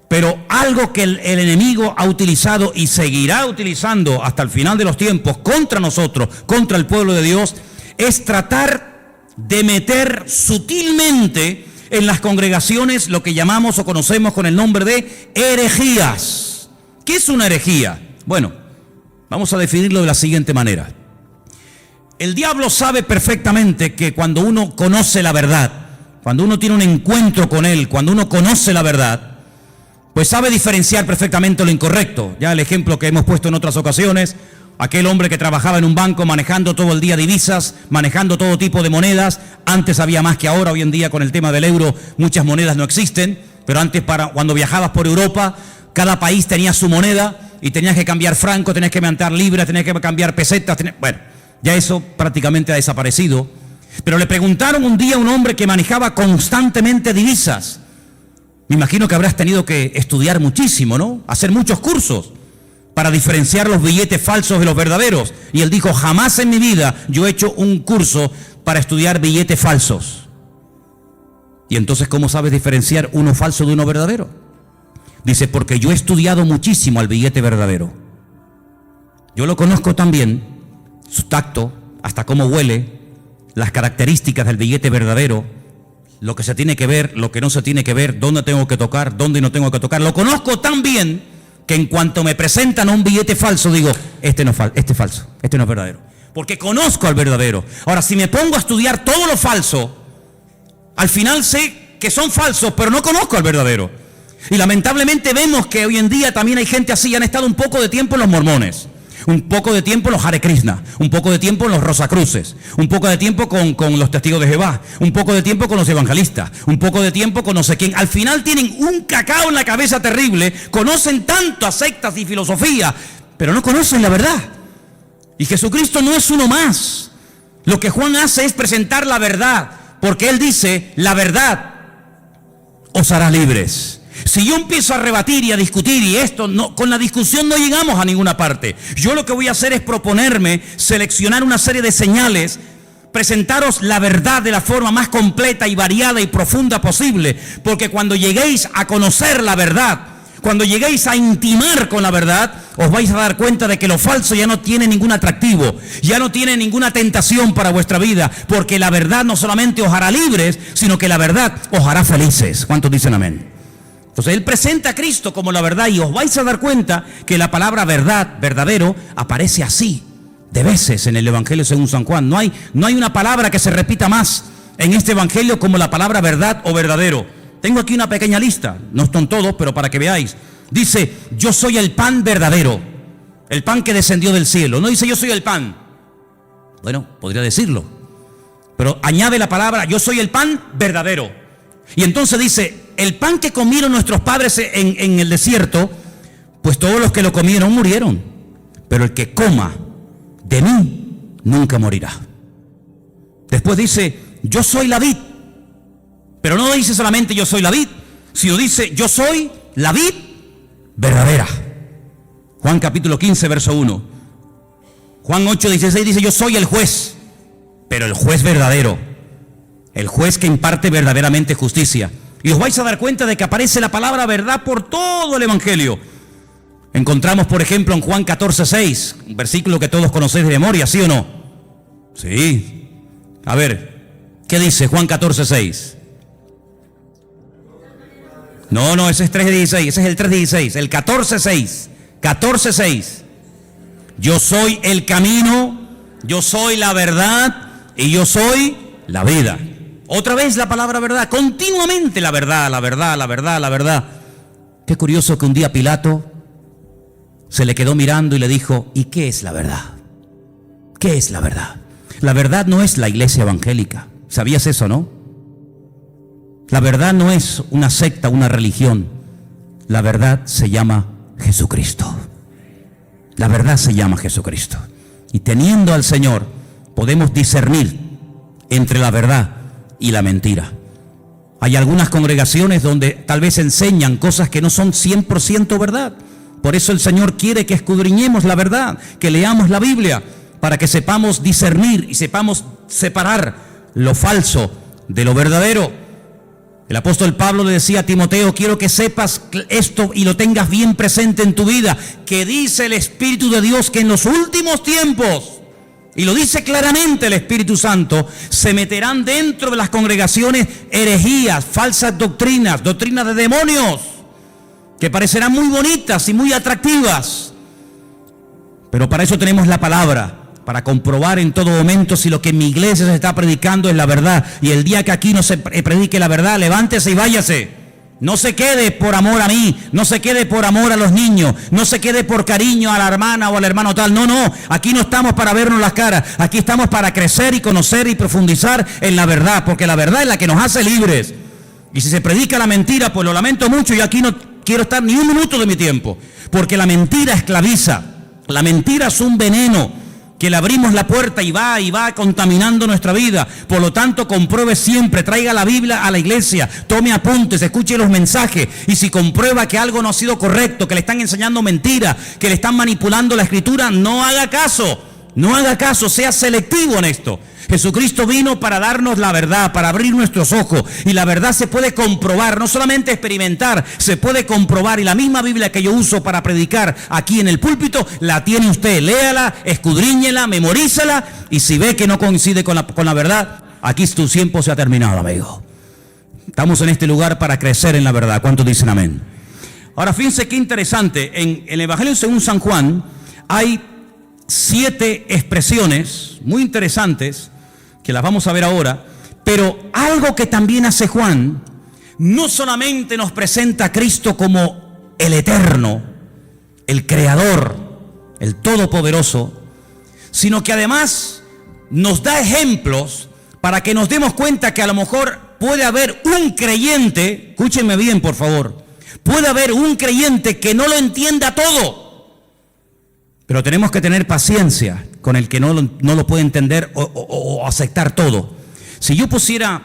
Pero algo que el enemigo ha utilizado y seguirá utilizando hasta el final de los tiempos contra nosotros, contra el pueblo de Dios, es tratar de meter sutilmente en las congregaciones lo que llamamos o conocemos con el nombre de herejías. ¿Qué es una herejía? Bueno, vamos a definirlo de la siguiente manera. El diablo sabe perfectamente que cuando uno conoce la verdad, cuando uno tiene un encuentro con él, cuando uno conoce la verdad, pues sabe diferenciar perfectamente lo incorrecto. Ya el ejemplo que hemos puesto en otras ocasiones, aquel hombre que trabajaba en un banco manejando todo el día divisas, manejando todo tipo de monedas. Antes había más que ahora, hoy en día con el tema del euro muchas monedas no existen, pero antes cuando viajabas por Europa, cada país tenía su moneda y tenías que cambiar franco, tenías que cambiar libras, tenías que cambiar pesetas, bueno, ya eso prácticamente ha desaparecido. Pero le preguntaron un día a un hombre que manejaba constantemente divisas. Me imagino que habrás tenido que estudiar muchísimo, ¿no? Hacer muchos cursos para diferenciar los billetes falsos de los verdaderos. Y él dijo, jamás en mi vida yo he hecho un curso para estudiar billetes falsos. Y entonces, ¿cómo sabes diferenciar uno falso de uno verdadero? Dice, porque yo he estudiado muchísimo al billete verdadero. Yo lo conozco también, su tacto, hasta cómo huele, las características del billete verdadero, lo que se tiene que ver, lo que no se tiene que ver, dónde tengo que tocar, dónde no tengo que tocar. Lo conozco tan bien que en cuanto me presentan un billete falso, digo, este es falso, este no es verdadero. Porque conozco al verdadero. Ahora, si me pongo a estudiar todo lo falso, al final sé que son falsos, pero no conozco al verdadero. Y lamentablemente vemos que hoy en día también hay gente así. Han estado un poco de tiempo en los mormones, un poco de tiempo en los Hare Krishna, un poco de tiempo en los Rosacruces, un poco de tiempo con los testigos de Jehová, un poco de tiempo con los evangelistas, un poco de tiempo con no sé quién. Al final tienen un cacao en la cabeza terrible, conocen tanto a sectas y filosofía, pero no conocen la verdad. Y Jesucristo no es uno más. Lo que Juan hace es presentar la verdad, porque él dice, la verdad os hará libres. Si yo empiezo a rebatir y a discutir y esto, no, con la discusión no llegamos a ninguna parte. Yo lo que voy a hacer es proponerme, seleccionar una serie de señales, presentaros la verdad de la forma más completa y variada y profunda posible, porque cuando lleguéis a conocer la verdad, cuando lleguéis a intimar con la verdad, os vais a dar cuenta de que lo falso ya no tiene ningún atractivo, ya no tiene ninguna tentación para vuestra vida, porque la verdad no solamente os hará libres, sino que la verdad os hará felices. ¿Cuántos dicen amén? Entonces él presenta a Cristo como la verdad y os vais a dar cuenta que la palabra verdad, verdadero, aparece así de veces en el Evangelio según San Juan. No hay una palabra que se repita más en este Evangelio como la palabra verdad o verdadero. Tengo aquí una pequeña lista, no están todos, pero para que veáis. Dice, yo soy el pan verdadero, el pan que descendió del cielo. No dice yo soy el pan. Bueno, podría decirlo, pero añade la palabra, yo soy el pan verdadero. Y entonces dice, el pan que comieron nuestros padres en el desierto, pues todos los que lo comieron murieron, pero el que coma de mí nunca morirá. Después dice, yo soy la vid, pero no dice solamente yo soy la vid, sino dice yo soy la vid verdadera. Juan capítulo 15 verso 1. Juan 8:16 dice yo soy el juez, pero el juez verdadero, el juez que imparte verdaderamente justicia. Y os vais a dar cuenta de que aparece la palabra verdad por todo el Evangelio. Encontramos, por ejemplo, en Juan 14:6, un versículo que todos conocéis de memoria, ¿sí o no? Sí. A ver, ¿qué dice Juan 14:6? No, ese es 3:16, ese es el 3:16, el 14:6. 14:6. Yo soy el camino, yo soy la verdad y yo soy la vida. Otra vez la palabra verdad, continuamente la verdad, la verdad, la verdad, la verdad. Qué curioso que un día Pilato se le quedó mirando y le dijo, ¿y qué es la verdad? ¿Qué es la verdad? La verdad no es la iglesia evangélica. ¿Sabías eso, no? La verdad no es una secta, una religión. La verdad se llama Jesucristo. La verdad se llama Jesucristo. Y teniendo al Señor, podemos discernir entre la verdad y la mentira. Hay algunas congregaciones donde tal vez enseñan cosas que no son 100% verdad. Por eso el Señor quiere que escudriñemos la verdad, que leamos la Biblia, para que sepamos discernir y sepamos separar lo falso de lo verdadero. El apóstol Pablo le decía a Timoteo: quiero que sepas esto y lo tengas bien presente en tu vida, que dice el Espíritu de Dios que en los últimos tiempos, y lo dice claramente el Espíritu Santo, se meterán dentro de las congregaciones herejías, falsas doctrinas, doctrinas de demonios, que parecerán muy bonitas y muy atractivas. Pero para eso tenemos la palabra, para comprobar en todo momento si lo que en mi iglesia se está predicando es la verdad. Y el día que aquí no se predique la verdad, levántese y váyase. No se quede por amor a mí, no se quede por amor a los niños, no se quede por cariño a la hermana o al hermano tal. No, aquí no estamos para vernos las caras, aquí estamos para crecer y conocer y profundizar en la verdad, porque la verdad es la que nos hace libres. Y si se predica la mentira, pues lo lamento mucho, y aquí no quiero estar ni un minuto de mi tiempo, porque la mentira esclaviza, la mentira es un veneno que le abrimos la puerta y va contaminando nuestra vida. Por lo tanto, compruebe siempre, traiga la Biblia a la iglesia, tome apuntes, escuche los mensajes, y si comprueba que algo no ha sido correcto, que le están enseñando mentira, que le están manipulando la escritura, no haga caso, sea selectivo en esto. Jesucristo vino para darnos la verdad, para abrir nuestros ojos, y la verdad se puede comprobar, no solamente experimentar, se puede comprobar. Y la misma Biblia que yo uso para predicar aquí en el púlpito, la tiene usted. Léala, escudriñela, memorízala, y si ve que no coincide con la verdad, aquí tu tiempo se ha terminado, amigo. Estamos en este lugar para crecer en la verdad. ¿Cuántos dicen amén? Ahora, fíjense qué interesante. En el Evangelio según San Juan hay 7 expresiones muy interesantes que las vamos a ver ahora, pero algo que también hace Juan, no solamente nos presenta a Cristo como el eterno, el creador, el todopoderoso, sino que además nos da ejemplos para que nos demos cuenta que a lo mejor puede haber un creyente, escúchenme bien por favor, puede haber un creyente que no lo entienda todo, pero tenemos que tener paciencia con el que no lo puede entender o aceptar todo. Si yo pusiera,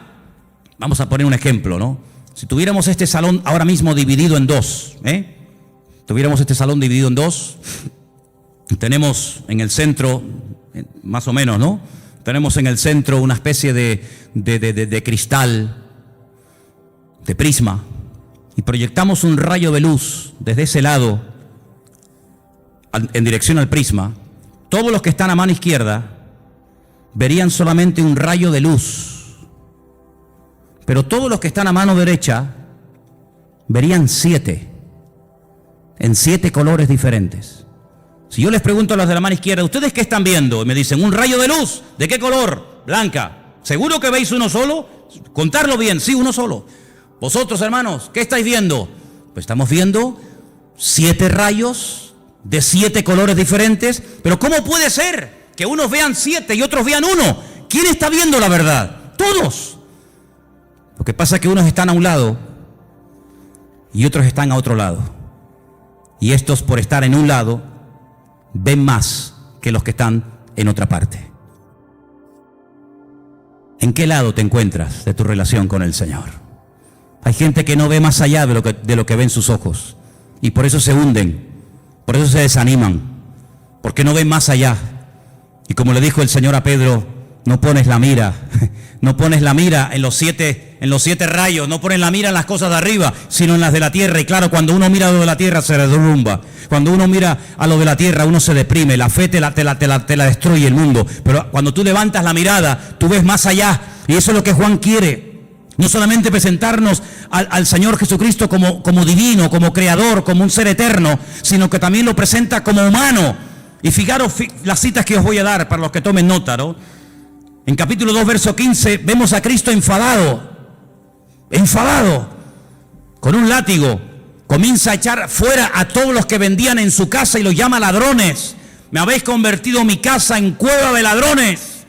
vamos a poner un ejemplo, ¿no? Si tuviéramos este salón ahora mismo dividido en dos, tuviéramos este salón dividido en dos, tenemos en el centro, más o menos, ¿no? Tenemos en el centro una especie de cristal, de prisma, y proyectamos un rayo de luz desde ese lado en dirección al prisma. Todos los que están a mano izquierda verían solamente un rayo de luz, pero todos los que están a mano derecha verían 7, en 7 colores diferentes. Si yo les pregunto a los de la mano izquierda, ¿ustedes qué están viendo? Y me dicen, un rayo de luz. ¿De qué color? Blanca. ¿Seguro que veis uno solo? Contarlo bien, sí, uno solo. Vosotros, hermanos, ¿qué estáis viendo? Pues estamos viendo 7 rayos de 7 colores diferentes. Pero ¿cómo puede ser que unos vean 7 y otros vean 1? ¿Quién está viendo la verdad? Todos. Lo que pasa es que unos están a un lado y otros están a otro lado. Y estos, por estar en un lado, ven más que los que están en otra parte. ¿En qué lado te encuentras de tu relación con el Señor? Hay gente que no ve más allá de lo que ven sus ojos, y por eso se hunden. Por eso se desaniman, porque no ven más allá. Y como le dijo el Señor a Pedro, no pones la mira en los 7 rayos, no pones la mira en las cosas de arriba, sino en las de la tierra. Y claro, cuando uno mira a lo de la tierra se derrumba. Cuando uno mira a lo de la tierra uno se deprime, la fe te la destruye el mundo. Pero cuando tú levantas la mirada, tú ves más allá. Y eso es lo que Juan quiere. No solamente presentarnos al Señor Jesucristo como divino, como creador, como un ser eterno, sino que también lo presenta como humano. Y fijaros las citas que os voy a dar para los que tomen nota, ¿no? En capítulo 2, verso 15, vemos a Cristo enfadado, con un látigo. Comienza a echar fuera a todos los que vendían en su casa y los llama ladrones. Me habéis convertido mi casa en cueva de ladrones.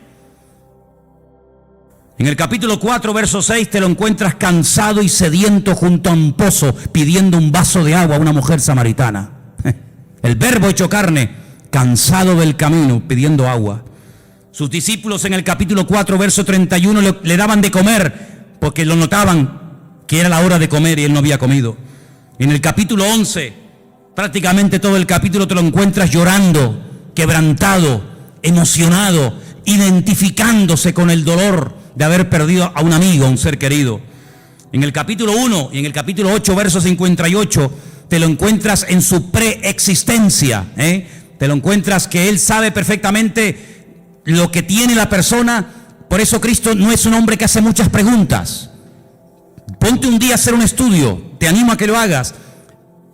En el capítulo 4, verso 6, te lo encuentras cansado y sediento junto a un pozo, pidiendo un vaso de agua a una mujer samaritana. El Verbo hecho carne, cansado del camino, pidiendo agua. Sus discípulos en el capítulo 4, verso 31, le daban de comer, porque lo notaban que era la hora de comer y él no había comido. En el capítulo 11, prácticamente todo el capítulo te lo encuentras llorando, quebrantado, emocionado, identificándose con el dolor de haber perdido a un amigo, a un ser querido. En el capítulo 1 y en el capítulo 8, verso 58, te lo encuentras en su preexistencia, te lo encuentras que él sabe perfectamente lo que tiene la persona. Por eso Cristo no es un hombre que hace muchas preguntas. Ponte un día a hacer un estudio, te animo a que lo hagas.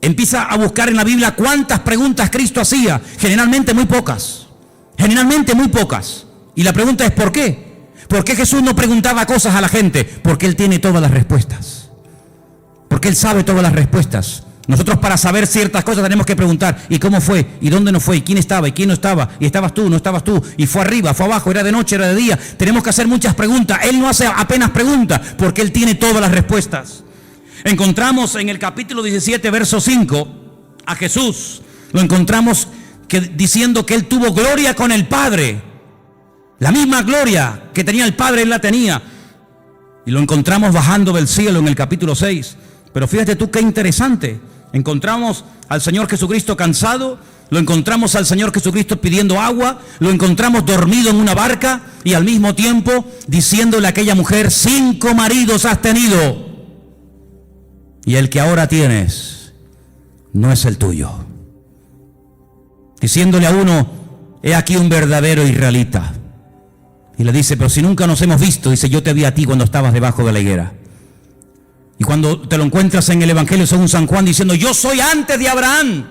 Empieza a buscar en la Biblia cuántas preguntas Cristo hacía. Generalmente muy pocas. Y la pregunta es ¿por qué? ¿Por qué Jesús no preguntaba cosas a la gente? Porque Él tiene todas las respuestas. Porque Él sabe todas las respuestas. Nosotros para saber ciertas cosas tenemos que preguntar, ¿y cómo fue? ¿Y dónde no fue? ¿Y quién estaba? ¿Y quién no estaba? ¿Y estabas tú? ¿No estabas tú? ¿Y fue arriba? ¿Fue abajo? ¿Era de noche? ¿Era de día? Tenemos que hacer muchas preguntas. Él no hace apenas preguntas porque Él tiene todas las respuestas. Encontramos en el capítulo 17, verso 5, a Jesús. Lo encontramos diciendo que Él tuvo gloria con el Padre. La misma gloria que tenía el Padre, Él la tenía. Y lo encontramos bajando del cielo en el capítulo 6. Pero fíjate tú qué interesante. Encontramos al Señor Jesucristo cansado, lo encontramos al Señor Jesucristo pidiendo agua, lo encontramos dormido en una barca y al mismo tiempo diciéndole a aquella mujer: 5 maridos has tenido y el que ahora tienes no es el tuyo. Diciéndole a uno: he aquí un verdadero israelita. Y le dice: pero si nunca nos hemos visto. Dice: yo te vi a ti cuando estabas debajo de la higuera. Y cuando te lo encuentras en el Evangelio según San Juan diciendo: yo soy antes de Abraham,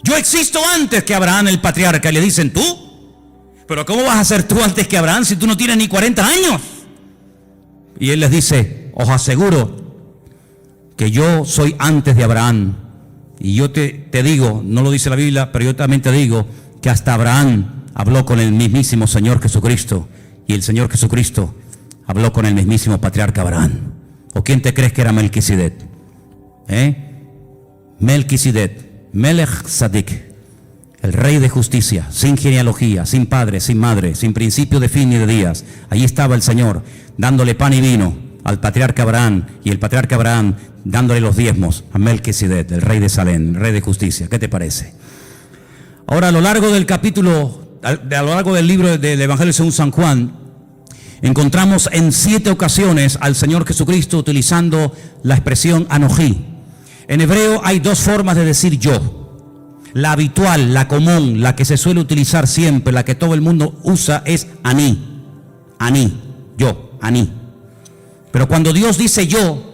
yo existo antes que Abraham el patriarca. Y le dicen: ¿tú? ¿Pero cómo vas a ser tú antes que Abraham si tú no tienes ni 40 años? Y él les dice: os aseguro que yo soy antes de Abraham. Y yo te digo, no lo dice la Biblia, pero yo también te digo que hasta Abraham habló con el mismísimo Señor Jesucristo, y el Señor Jesucristo habló con el mismísimo patriarca Abraham. ¿O quién te crees que era Melquisedec? Melquisedec, Melech Sadik, el rey de justicia, sin genealogía, sin padre, sin madre, sin principio de fin ni de días. Allí estaba el Señor dándole pan y vino al patriarca Abraham, y el patriarca Abraham dándole los diezmos a Melquisedec, el rey de Salem, el rey de justicia. ¿Qué te parece? Ahora, a lo largo del capítulo, a lo largo del libro del Evangelio según San Juan, encontramos en 7 ocasiones al Señor Jesucristo utilizando la expresión anojí. En hebreo hay 2 formas de decir yo. La habitual, la común, la que se suele utilizar siempre, la que todo el mundo usa es aní. Aní, yo, aní. Pero cuando Dios dice yo,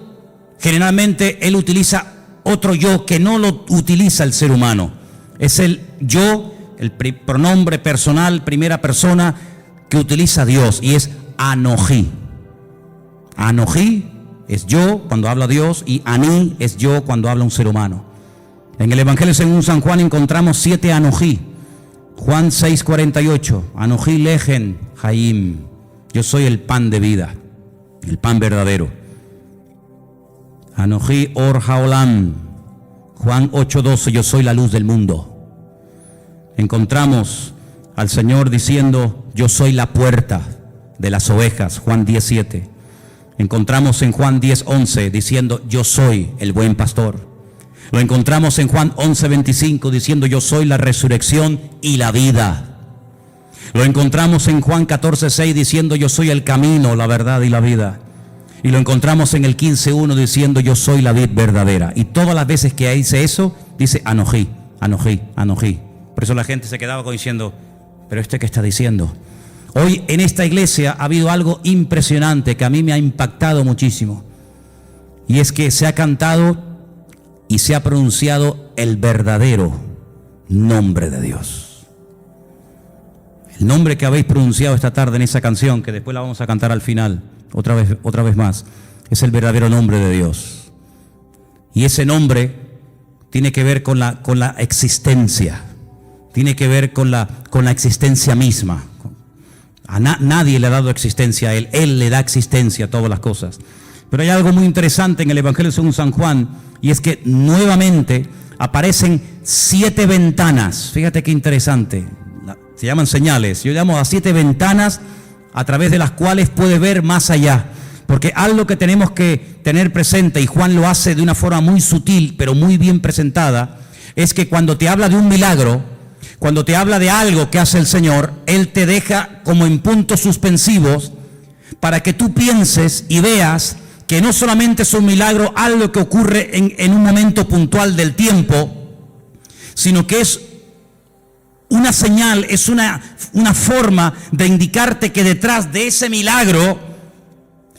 generalmente Él utiliza otro yo que no lo utiliza el ser humano. Es el yo, el pronombre personal, primera persona que utiliza Dios, y es Anojí. Anojí es yo cuando habla Dios, y Aní es yo cuando habla un ser humano. En el Evangelio según San Juan encontramos 7 Anojí. Juan 6:48, Anojí lejen Jaim, yo soy el pan de vida, el pan verdadero. Anojí or haolam, Juan 8:12, yo soy la luz del mundo. Encontramos al Señor diciendo: yo soy la puerta de las ovejas, Juan 10:7. Encontramos en Juan 10:11 diciendo: yo soy el buen pastor. Lo encontramos en Juan 11:25 diciendo: yo soy la resurrección y la vida. Lo encontramos en Juan 14:6 diciendo: yo soy el camino, la verdad y la vida. Y lo encontramos en el 15:1 diciendo: yo soy la vid verdadera. Y todas las veces que dice eso, dice Anojí, Anojí, Anojí. Por eso la gente se quedaba diciendo: ¿pero qué está diciendo? Hoy en esta iglesia ha habido algo impresionante que a mí me ha impactado muchísimo. Y es que se ha cantado y se ha pronunciado el verdadero nombre de Dios. El nombre que habéis pronunciado esta tarde en esa canción, que después la vamos a cantar al final, otra vez más, es el verdadero nombre de Dios. Y ese nombre tiene que ver con la existencia. Tiene que ver con la existencia misma. Nadie le ha dado existencia a Él. Él le da existencia a todas las cosas. Pero hay algo muy interesante en el Evangelio según San Juan, y es que nuevamente aparecen 7 ventanas. Fíjate qué interesante. Se llaman señales. Yo llamo a 7 ventanas a través de las cuales puedes ver más allá. Porque algo que tenemos que tener presente, y Juan lo hace de una forma muy sutil, pero muy bien presentada, es que cuando te habla de un milagro, cuando te habla de algo que hace el Señor, Él te deja como en puntos suspensivos para que tú pienses y veas que no solamente es un milagro, algo que ocurre en un momento puntual del tiempo, sino que es una señal, es una forma de indicarte que detrás de ese milagro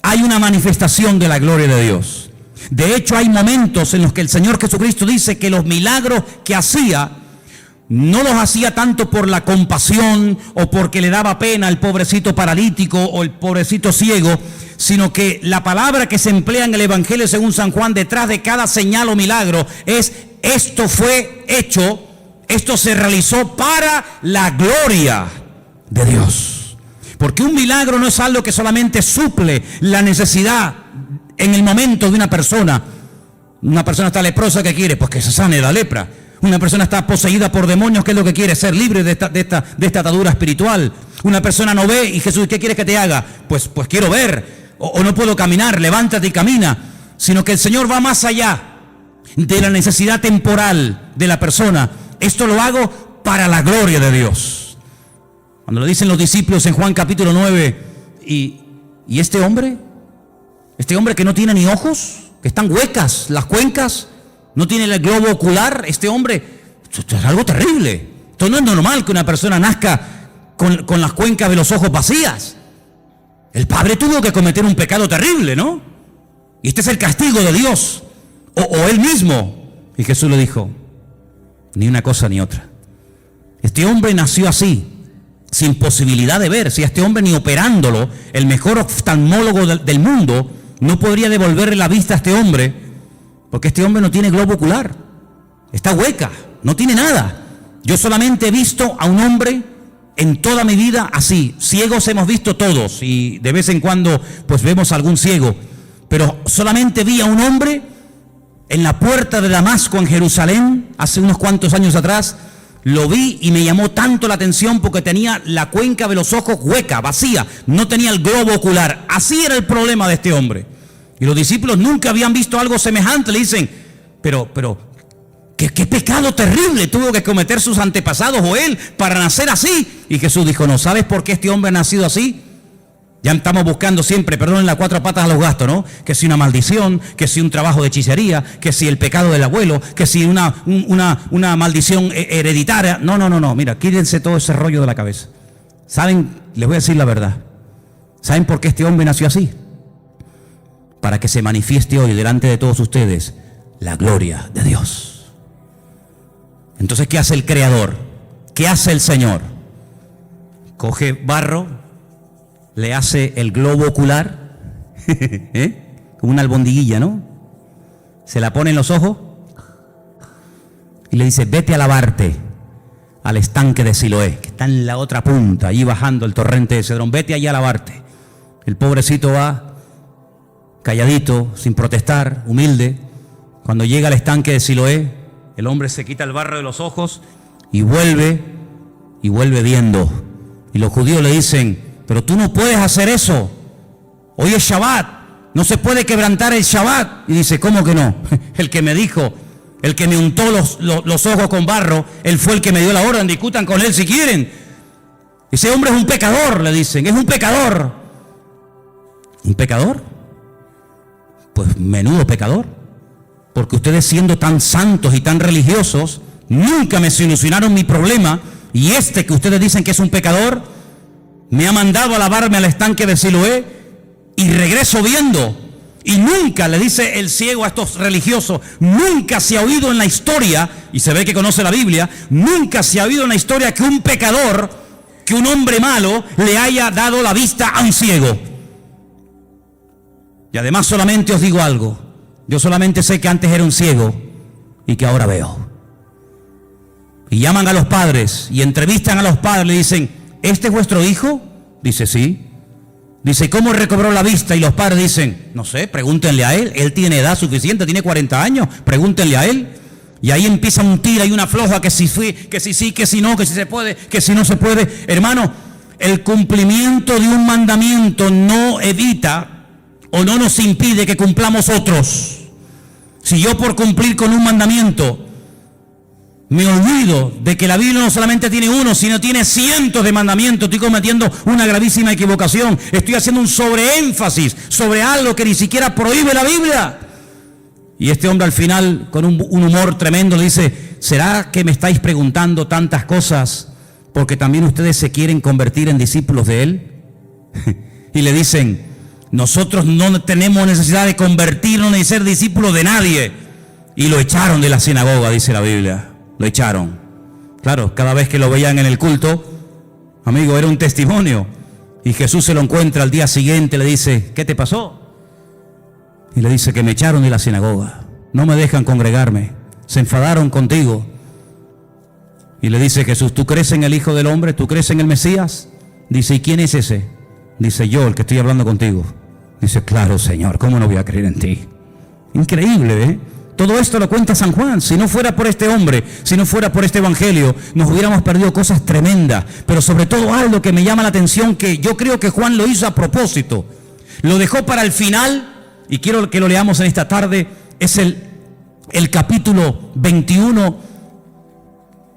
hay una manifestación de la gloria de Dios. De hecho, hay momentos en los que el Señor Jesucristo dice que los milagros que hacía no los hacía tanto por la compasión o porque le daba pena al pobrecito paralítico o el pobrecito ciego, sino que la palabra que se emplea en el Evangelio según San Juan detrás de cada señal o milagro es: esto fue hecho, esto se realizó para la gloria de Dios. Porque un milagro no es algo que solamente suple la necesidad en el momento de una persona. Una persona está leprosa, ¿qué quiere? Pues que se sane la lepra. Una persona está poseída por demonios, ¿qué es lo que quiere? Ser libre de esta atadura espiritual. Una persona no ve y Jesús, ¿qué quieres que te haga? Pues quiero ver, o no puedo caminar, levántate y camina. Sino que el Señor va más allá de la necesidad temporal de la persona. Esto lo hago para la gloria de Dios. Cuando lo dicen los discípulos en Juan capítulo 9, y este hombre que no tiene ni ojos, que están huecas las cuencas, no tiene el globo ocular, este hombre, esto es algo terrible. Esto no es normal que una persona nazca con las cuencas de los ojos vacías. El padre tuvo que cometer un pecado terrible, ¿no? Y este es el castigo de Dios, o él mismo. Y Jesús le dijo: ni una cosa ni otra. Este hombre nació así, sin posibilidad de ver. Si a este hombre, ni operándolo, el mejor oftalmólogo del mundo no podría devolverle la vista a este hombre, porque este hombre no tiene globo ocular, está hueca, no tiene nada. Yo solamente he visto a un hombre en toda mi vida así. Ciegos hemos visto todos, y de vez en cuando pues vemos a algún ciego, pero solamente vi a un hombre en la puerta de Damasco en Jerusalén hace unos cuantos años atrás. Lo vi y me llamó tanto la atención porque tenía la cuenca de los ojos hueca, vacía, no tenía el globo ocular. Así era el problema de este hombre. Y los discípulos nunca habían visto algo semejante. Le dicen: pero qué pecado terrible tuvo que cometer sus antepasados o él para nacer así. Y Jesús dijo: no, ¿sabes por qué este hombre ha nacido así? Ya estamos buscando siempre, perdonen, las 4 patas a los gastos, ¿no? Que si una maldición, que si un trabajo de hechicería, que si el pecado del abuelo, que si una maldición hereditaria. No, mira, quítense todo ese rollo de la cabeza. ¿Saben? Les voy a decir la verdad. ¿Saben por qué este hombre nació así? Para que se manifieste hoy delante de todos ustedes la gloria de Dios. Entonces, ¿qué hace el Creador? ¿Qué hace el Señor? Coge barro, le hace el globo ocular, como una albondiguilla, ¿no? Se la pone en los ojos y le dice: vete a lavarte al estanque de Siloé, que está en la otra punta, allí bajando el torrente de Cedrón. Vete allá a lavarte. El pobrecito va calladito, sin protestar, humilde. Cuando llega al estanque de Siloé, el hombre se quita el barro de los ojos y vuelve viendo. Y los judíos le dicen: pero tú no puedes hacer eso. Hoy es Shabbat, no se puede quebrantar el Shabbat. Y dice: ¿cómo que no? El que me dijo, el que me untó los ojos con barro, él fue el que me dio la orden. Discutan con él si quieren. Ese hombre es un pecador, le dicen, es un pecador. ¿Un pecador? Pues menudo pecador. Porque ustedes, siendo tan santos y tan religiosos, nunca me solucionaron mi problema. Y este que ustedes dicen que es un pecador, me ha mandado a lavarme al estanque de Siloé y regreso viendo. Y nunca, le dice el ciego a estos religiosos, nunca se ha oído en la historia, y se ve que conoce la Biblia, nunca se ha oído en la historia que un pecador, que un hombre malo, le haya dado la vista a un ciego. Y además solamente os digo algo: yo solamente sé que antes era un ciego y que ahora veo. Y llaman a los padres y entrevistan a los padres, le dicen: ¿este es vuestro hijo? Dice, sí. Dice, ¿cómo recobró la vista? Y los padres dicen, no sé, pregúntenle a él. Él tiene edad suficiente, tiene 40 años, pregúntenle a él. Y ahí empieza un tira y una floja, que si sí, que si no, que si se puede, que si no se puede. Hermano, el cumplimiento de un mandamiento no evita o no nos impide que cumplamos otros. Si yo por cumplir con un mandamiento me olvido de que la Biblia no solamente tiene uno, sino tiene cientos de mandamientos, estoy cometiendo una gravísima equivocación. Estoy haciendo un sobreénfasis sobre algo que ni siquiera prohíbe la Biblia. Y este hombre al final, con un humor tremendo, le dice, ¿será que me estáis preguntando tantas cosas porque también ustedes se quieren convertir en discípulos de él? Y le dicen, nosotros no tenemos necesidad de convertirnos ni ser discípulos de nadie. Y lo echaron de la sinagoga, dice la Biblia. Lo echaron. Claro, cada vez que lo veían en el culto, amigo, era un testimonio. Y Jesús se lo encuentra al día siguiente, le dice, ¿qué te pasó? Y le dice que me echaron de la sinagoga, no me dejan congregarme, se enfadaron contigo. Y le dice Jesús, ¿tú crees en el Hijo del Hombre? ¿Tú crees en el Mesías? Dice, ¿y quién es ese? Dice, yo, el que estoy hablando contigo. Dice, claro, Señor, ¿cómo no voy a creer en ti? Increíble, ¿eh? Todo esto lo cuenta San Juan. Si no fuera por este hombre, si no fuera por este evangelio, nos hubiéramos perdido cosas tremendas. Pero sobre todo algo que me llama la atención, que yo creo que Juan lo hizo a propósito. Lo dejó para el final, y quiero que lo leamos en esta tarde. Es el capítulo 21,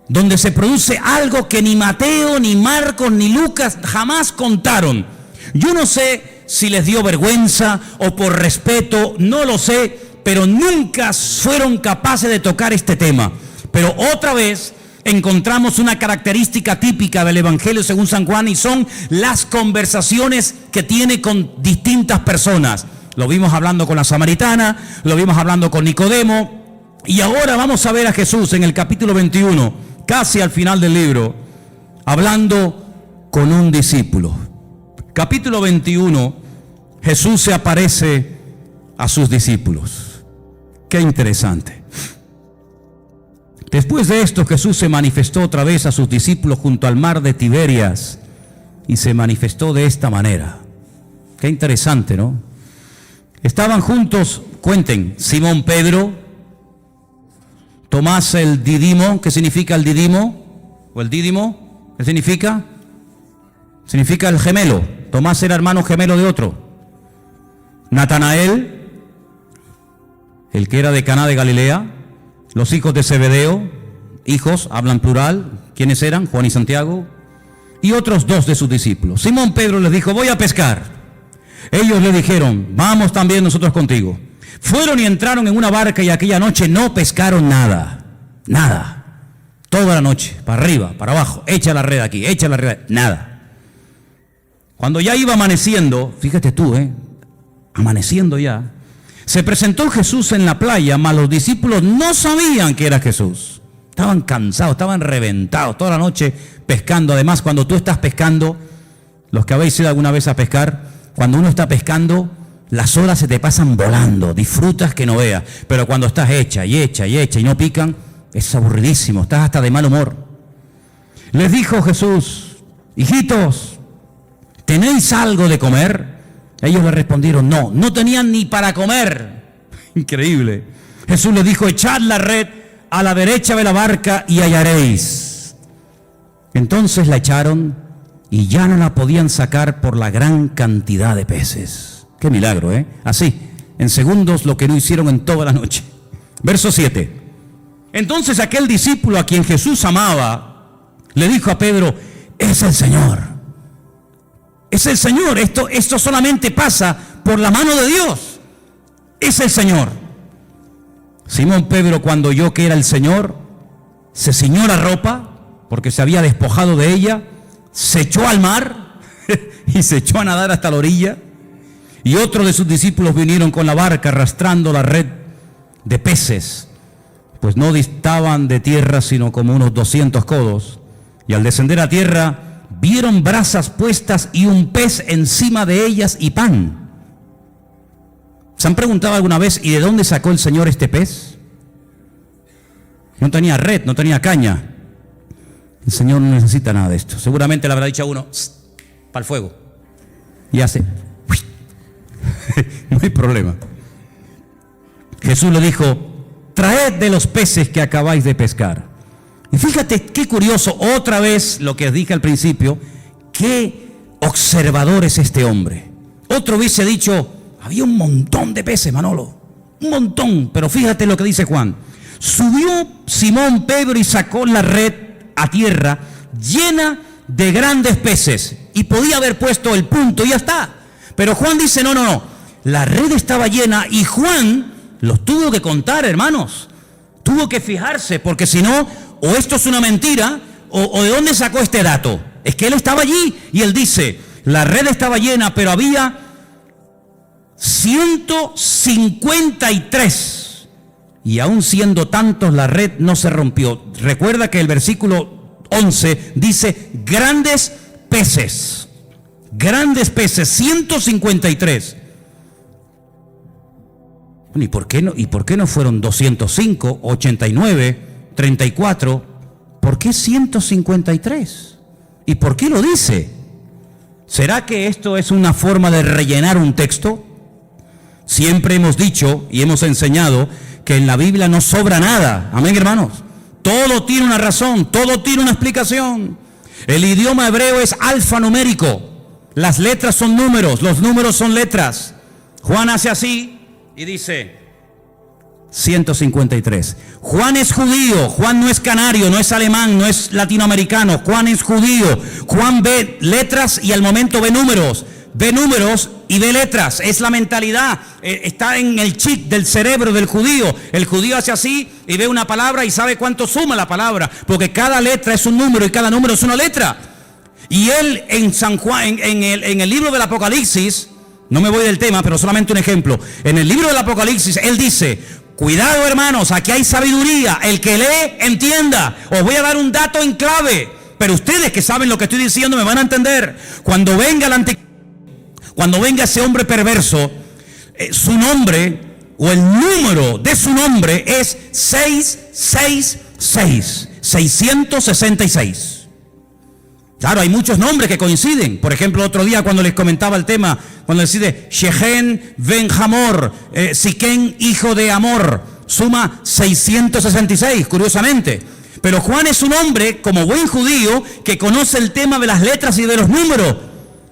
donde se produce algo que ni Mateo, ni Marcos, ni Lucas jamás contaron. Yo no sé si les dio vergüenza o por respeto, no lo sé, pero nunca fueron capaces de tocar este tema. Pero otra vez encontramos una característica típica del Evangelio según San Juan, y son las conversaciones que tiene con distintas personas. Lo vimos hablando con la samaritana, lo vimos hablando con Nicodemo, y ahora vamos a ver a Jesús en el capítulo 21, casi al final del libro, hablando con un discípulo. Capítulo 21, Jesús se aparece a sus discípulos. Qué interesante. Después de esto, Jesús se manifestó otra vez a sus discípulos junto al mar de Tiberias, y se manifestó de esta manera. Qué interesante, ¿no? Estaban juntos, cuenten, Simón Pedro, Tomás el Dídimo. ¿Qué significa el Dídimo? ¿O el Dídimo? ¿Qué significa? Significa el gemelo. Tomás era hermano gemelo de otro. Natanael, el que era de Caná de Galilea. Los hijos de Zebedeo, hijos, hablan plural. ¿Quiénes eran? Juan y Santiago. Y otros dos de sus discípulos. Simón Pedro les dijo, voy a pescar. Ellos le dijeron, vamos también nosotros contigo. Fueron y entraron en una barca, y aquella noche no pescaron nada. Nada. Toda la noche, para arriba, para abajo, echa la red aquí, echa la red, nada. Cuando ya iba amaneciendo, fíjate tú, amaneciendo ya, se presentó Jesús en la playa, mas los discípulos no sabían que era Jesús. Estaban cansados, estaban reventados, toda la noche pescando. Además, cuando tú estás pescando, los que habéis ido alguna vez a pescar, cuando uno está pescando, las horas se te pasan volando, disfrutas que no veas. Pero cuando estás hecha y no pican, es aburridísimo, estás hasta de mal humor. Les dijo Jesús, hijitos, ¿tenéis algo de comer? Ellos le respondieron, no, no tenían ni para comer. Increíble. Jesús les dijo, echad la red a la derecha de la barca y hallaréis. Entonces la echaron, y ya no la podían sacar por la gran cantidad de peces. Qué milagro, Así, en segundos, lo que no hicieron en toda la noche. Verso 7. Entonces aquel discípulo a quien Jesús amaba, le dijo a Pedro, es el Señor. Es el Señor. Esto solamente pasa por la mano de Dios. Es el Señor. Simón Pedro, cuando oyó que era el Señor, se ciñó la ropa, porque se había despojado de ella, se echó al mar y se echó a nadar hasta la orilla. Y otros de sus discípulos vinieron con la barca arrastrando la red de peces, pues no distaban de tierra sino como unos 200 codos. Y al descender a tierra vieron brasas puestas y un pez encima de ellas y pan. ¿Se han preguntado alguna vez, ¿y de dónde sacó el Señor este pez? No tenía red, no tenía caña. El Señor no necesita nada de esto. Seguramente le habrá dicho a uno, para el fuego. Y hace, no hay problema. Jesús le dijo, traed de los peces que acabáis de pescar. Y fíjate qué curioso, otra vez lo que dije al principio, qué observador es este hombre. Otro hubiese dicho, había un montón de peces, Manolo, un montón, pero fíjate lo que dice Juan. Subió Simón Pedro y sacó la red a tierra llena de grandes peces, y podía haber puesto el punto y ya está. Pero Juan dice, no, la red estaba llena, y Juan los tuvo que contar, hermanos. Tuvo que fijarse, porque si no, o esto es una mentira, o de dónde sacó este dato. Es que él estaba allí, y él dice, la red estaba llena, pero había 153, y aún siendo tantos, la red no se rompió. Recuerda que el versículo 11 dice, grandes peces, 153. ¿Y por qué no fueron 205, 89, 34? ¿Por qué 153? ¿Y por qué lo dice? ¿Será que esto es una forma de rellenar un texto? Siempre hemos dicho y hemos enseñado que en la Biblia no sobra nada. Amén, hermanos. Todo tiene una razón, todo tiene una explicación. El idioma hebreo es alfanumérico. Las letras son números, los números son letras. Juan hace así y dice 153. Juan es judío, Juan no es canario, no es alemán, no es latinoamericano. Juan es judío. Juan ve letras y al momento ve números y ve letras. Es la mentalidad, está en el chip del cerebro del judío. El judío hace así y ve una palabra y sabe cuánto suma la palabra, porque cada letra es un número y cada número es una letra. Y él en San Juan, en el libro del Apocalipsis, no me voy del tema, pero solamente un ejemplo. En el libro del Apocalipsis, él dice, cuidado hermanos, aquí hay sabiduría, el que lee, entienda. Os voy a dar un dato en clave, pero ustedes que saben lo que estoy diciendo me van a entender. Cuando venga ese hombre perverso, su nombre o el número de su nombre es 666, 666. Claro, hay muchos nombres que coinciden. Por ejemplo, otro día cuando les comentaba el tema, cuando decide Shechem ben Hamor, Siquén hijo de Amor, suma 666, curiosamente. Pero Juan es un hombre, como buen judío, que conoce el tema de las letras y de los números.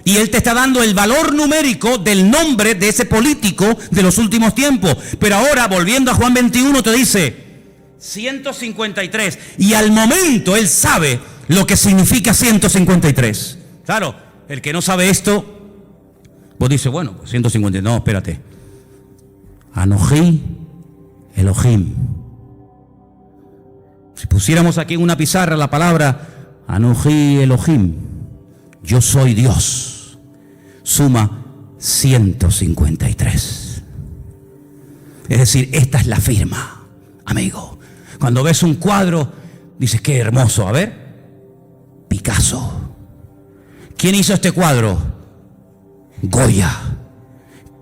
Y él te está dando el valor numérico del nombre de ese político de los últimos tiempos. Pero ahora, volviendo a Juan 21, te dice 153. Y al momento él sabe lo que significa 153. Claro, el que no sabe esto, vos dices, bueno, pues 153, no, espérate. Anoji Elohim. Si pusiéramos aquí en una pizarra la palabra Anoji Elohim, yo soy Dios, suma 153. Es decir, esta es la firma, amigo. Cuando ves un cuadro, dices, qué hermoso, a ver. Picasso. ¿Quién hizo este cuadro? Goya.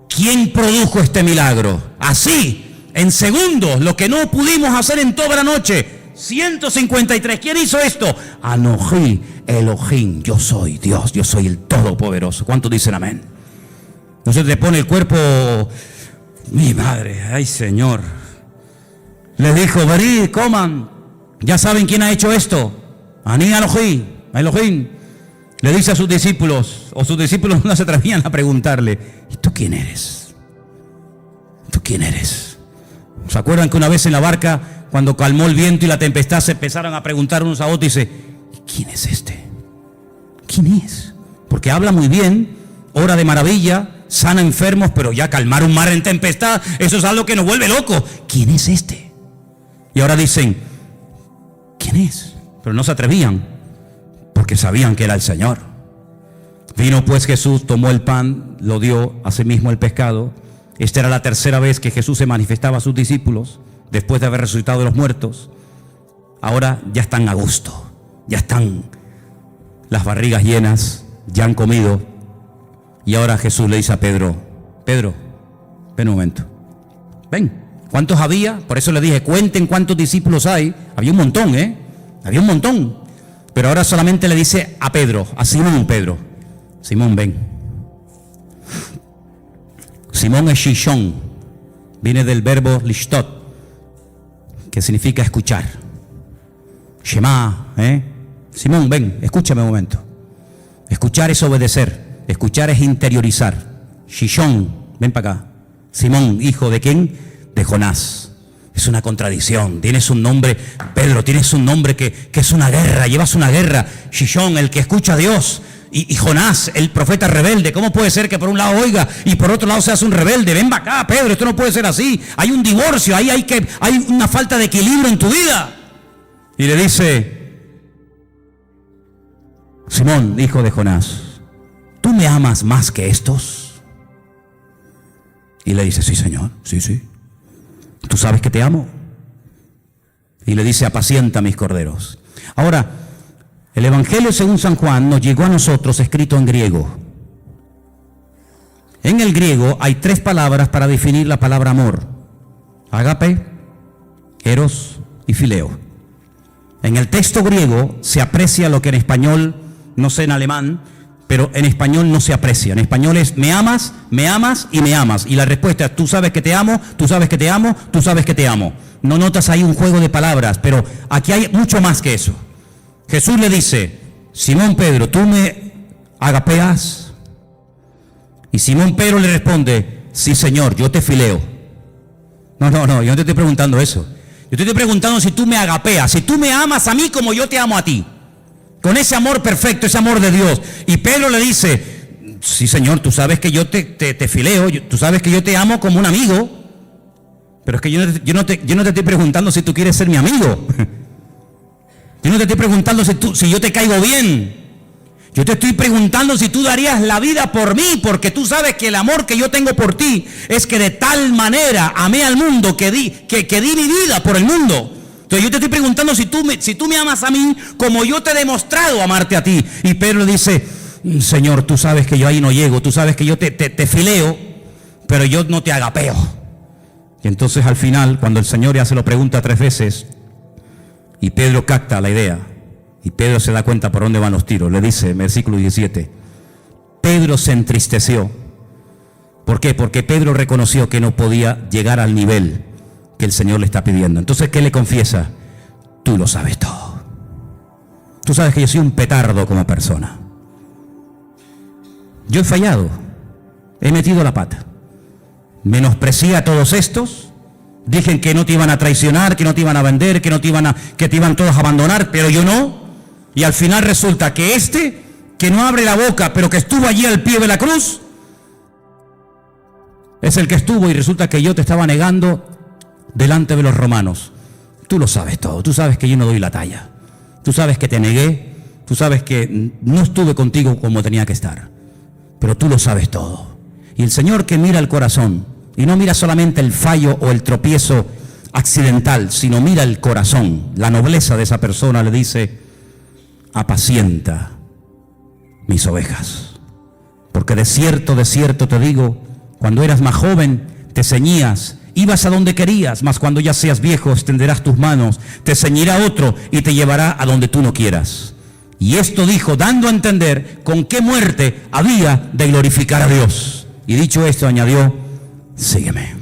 ¿Quién produjo este milagro? Así, en segundos, lo que no pudimos hacer en toda la noche. 153. ¿Quién hizo esto? Anoji Elohim. Yo soy Dios, yo soy el Todopoderoso. ¿Cuántos dicen amén? Entonces le pone el cuerpo, mi madre, ay Señor. Les dijo, venid, coman. Ya saben quién ha hecho esto. Ani Elohim. Le dice a sus discípulos, o sus discípulos no se atrevían a preguntarle, ¿y tú quién eres? ¿Tú quién eres? ¿Se acuerdan que una vez en la barca, cuando calmó el viento y la tempestad, se empezaron a preguntar unos a otros y dice, ¿quién es este? ¿Quién es? Porque habla muy bien, ora de maravilla, sana enfermos, pero ya calmar un mar en tempestad, eso es algo que nos vuelve locos. ¿Quién es este? Y ahora dicen, ¿quién es? Pero no se atrevían, porque sabían que era el Señor. Vino pues Jesús, tomó el pan, lo dio, asimismo el pescado. Esta era la tercera vez que Jesús se manifestaba a sus discípulos, después de haber resucitado de los muertos. Ahora ya están a gusto, ya están las barrigas llenas, ya han comido. Y ahora Jesús le dice a Pedro, Pedro, ven un momento, ven. ¿Cuántos había? Por eso le dije, cuenten cuántos discípulos hay. Había un montón, había un montón. Pero ahora solamente le dice a Pedro, a Simón Pedro, Simón, ven. Simón es shishon, viene del verbo lishtot, que significa escuchar. Shema, Simón, ven, escúchame un momento. Escuchar es obedecer, escuchar es interiorizar. Shishon, ven para acá. Simón, hijo de ¿quién? De Jonás. Es una contradicción. Tienes un nombre, Pedro, tienes un nombre que es una guerra, llevas una guerra. Shishon, el que escucha a Dios. Y Jonás, el profeta rebelde. ¿Cómo puede ser que por un lado oiga y por otro lado seas un rebelde? Ven acá, Pedro, esto no puede ser así. Hay un divorcio, hay una falta de equilibrio en tu vida. Y le dice: Simón, hijo de Jonás, ¿tú me amas más que estos? Y le dice: sí, Señor, sí. ¿Tú sabes que te amo? Y le dice: apacienta mis corderos. Ahora, el Evangelio según San Juan nos llegó a nosotros escrito en griego. En el griego hay 3 palabras para definir la palabra amor: ágape, eros y fileo. En el texto griego se aprecia lo que en español, no sé en alemán, pero en español no se aprecia. En español es: me amas y me amas. Y la respuesta es: tú sabes que te amo, tú sabes que te amo, tú sabes que te amo. No notas ahí un juego de palabras, pero aquí hay mucho más que eso. Jesús le dice: Simón Pedro, ¿tú me agapeas? Y Simón Pedro le responde: sí, Señor, yo te fileo. No, yo no te estoy preguntando eso. Yo te estoy preguntando si tú me agapeas, si tú me amas a mí como yo te amo a ti. Con ese amor perfecto, ese amor de Dios. Y Pedro le dice: sí, Señor, tú sabes que yo te fileo, tú sabes que yo te amo como un amigo. Pero es que yo no te estoy preguntando si tú quieres ser mi amigo. Yo no te estoy preguntando si yo te caigo bien. Yo te estoy preguntando si tú darías la vida por mí, porque tú sabes que el amor que yo tengo por ti es que de tal manera amé al mundo que di mi vida por el mundo. Entonces yo te estoy preguntando si tú me amas a mí como yo te he demostrado amarte a ti. Y Pedro le dice: Señor, tú sabes que yo ahí no llego, tú sabes que yo te fileo, pero yo no te agapeo. Y entonces al final, cuando el Señor ya se lo pregunta 3 veces, y Pedro capta la idea, y Pedro se da cuenta por dónde van los tiros, le dice, versículo 17, Pedro se entristeció. ¿Por qué? Porque Pedro reconoció que no podía llegar al nivel que el Señor le está pidiendo. Entonces, ¿qué le confiesa? Tú lo sabes todo. Tú sabes que yo soy un petardo como persona. Yo he fallado, he metido la pata. Menosprecié a todos estos. Dije que no te iban a traicionar, que no te iban a vender, que te iban todos a abandonar, pero yo no. Y al final resulta que que no abre la boca, pero que estuvo allí al pie de la cruz, es el que estuvo, y resulta que yo te estaba negando delante de los romanos. Tú lo sabes todo, tú sabes que yo no doy la talla. Tú sabes que te negué, tú sabes que no estuve contigo como tenía que estar. Pero tú lo sabes todo. Y el Señor, que mira el corazón, y no mira solamente el fallo o el tropiezo accidental, sino mira el corazón, la nobleza de esa persona, le dice: apacienta mis ovejas. Porque de cierto te digo, cuando eras más joven te ceñías, ibas a donde querías, mas cuando ya seas viejo extenderás tus manos, te ceñirá otro y te llevará a donde tú no quieras. Y esto dijo, dando a entender con qué muerte había de glorificar a Dios. Y dicho esto añadió: sígueme.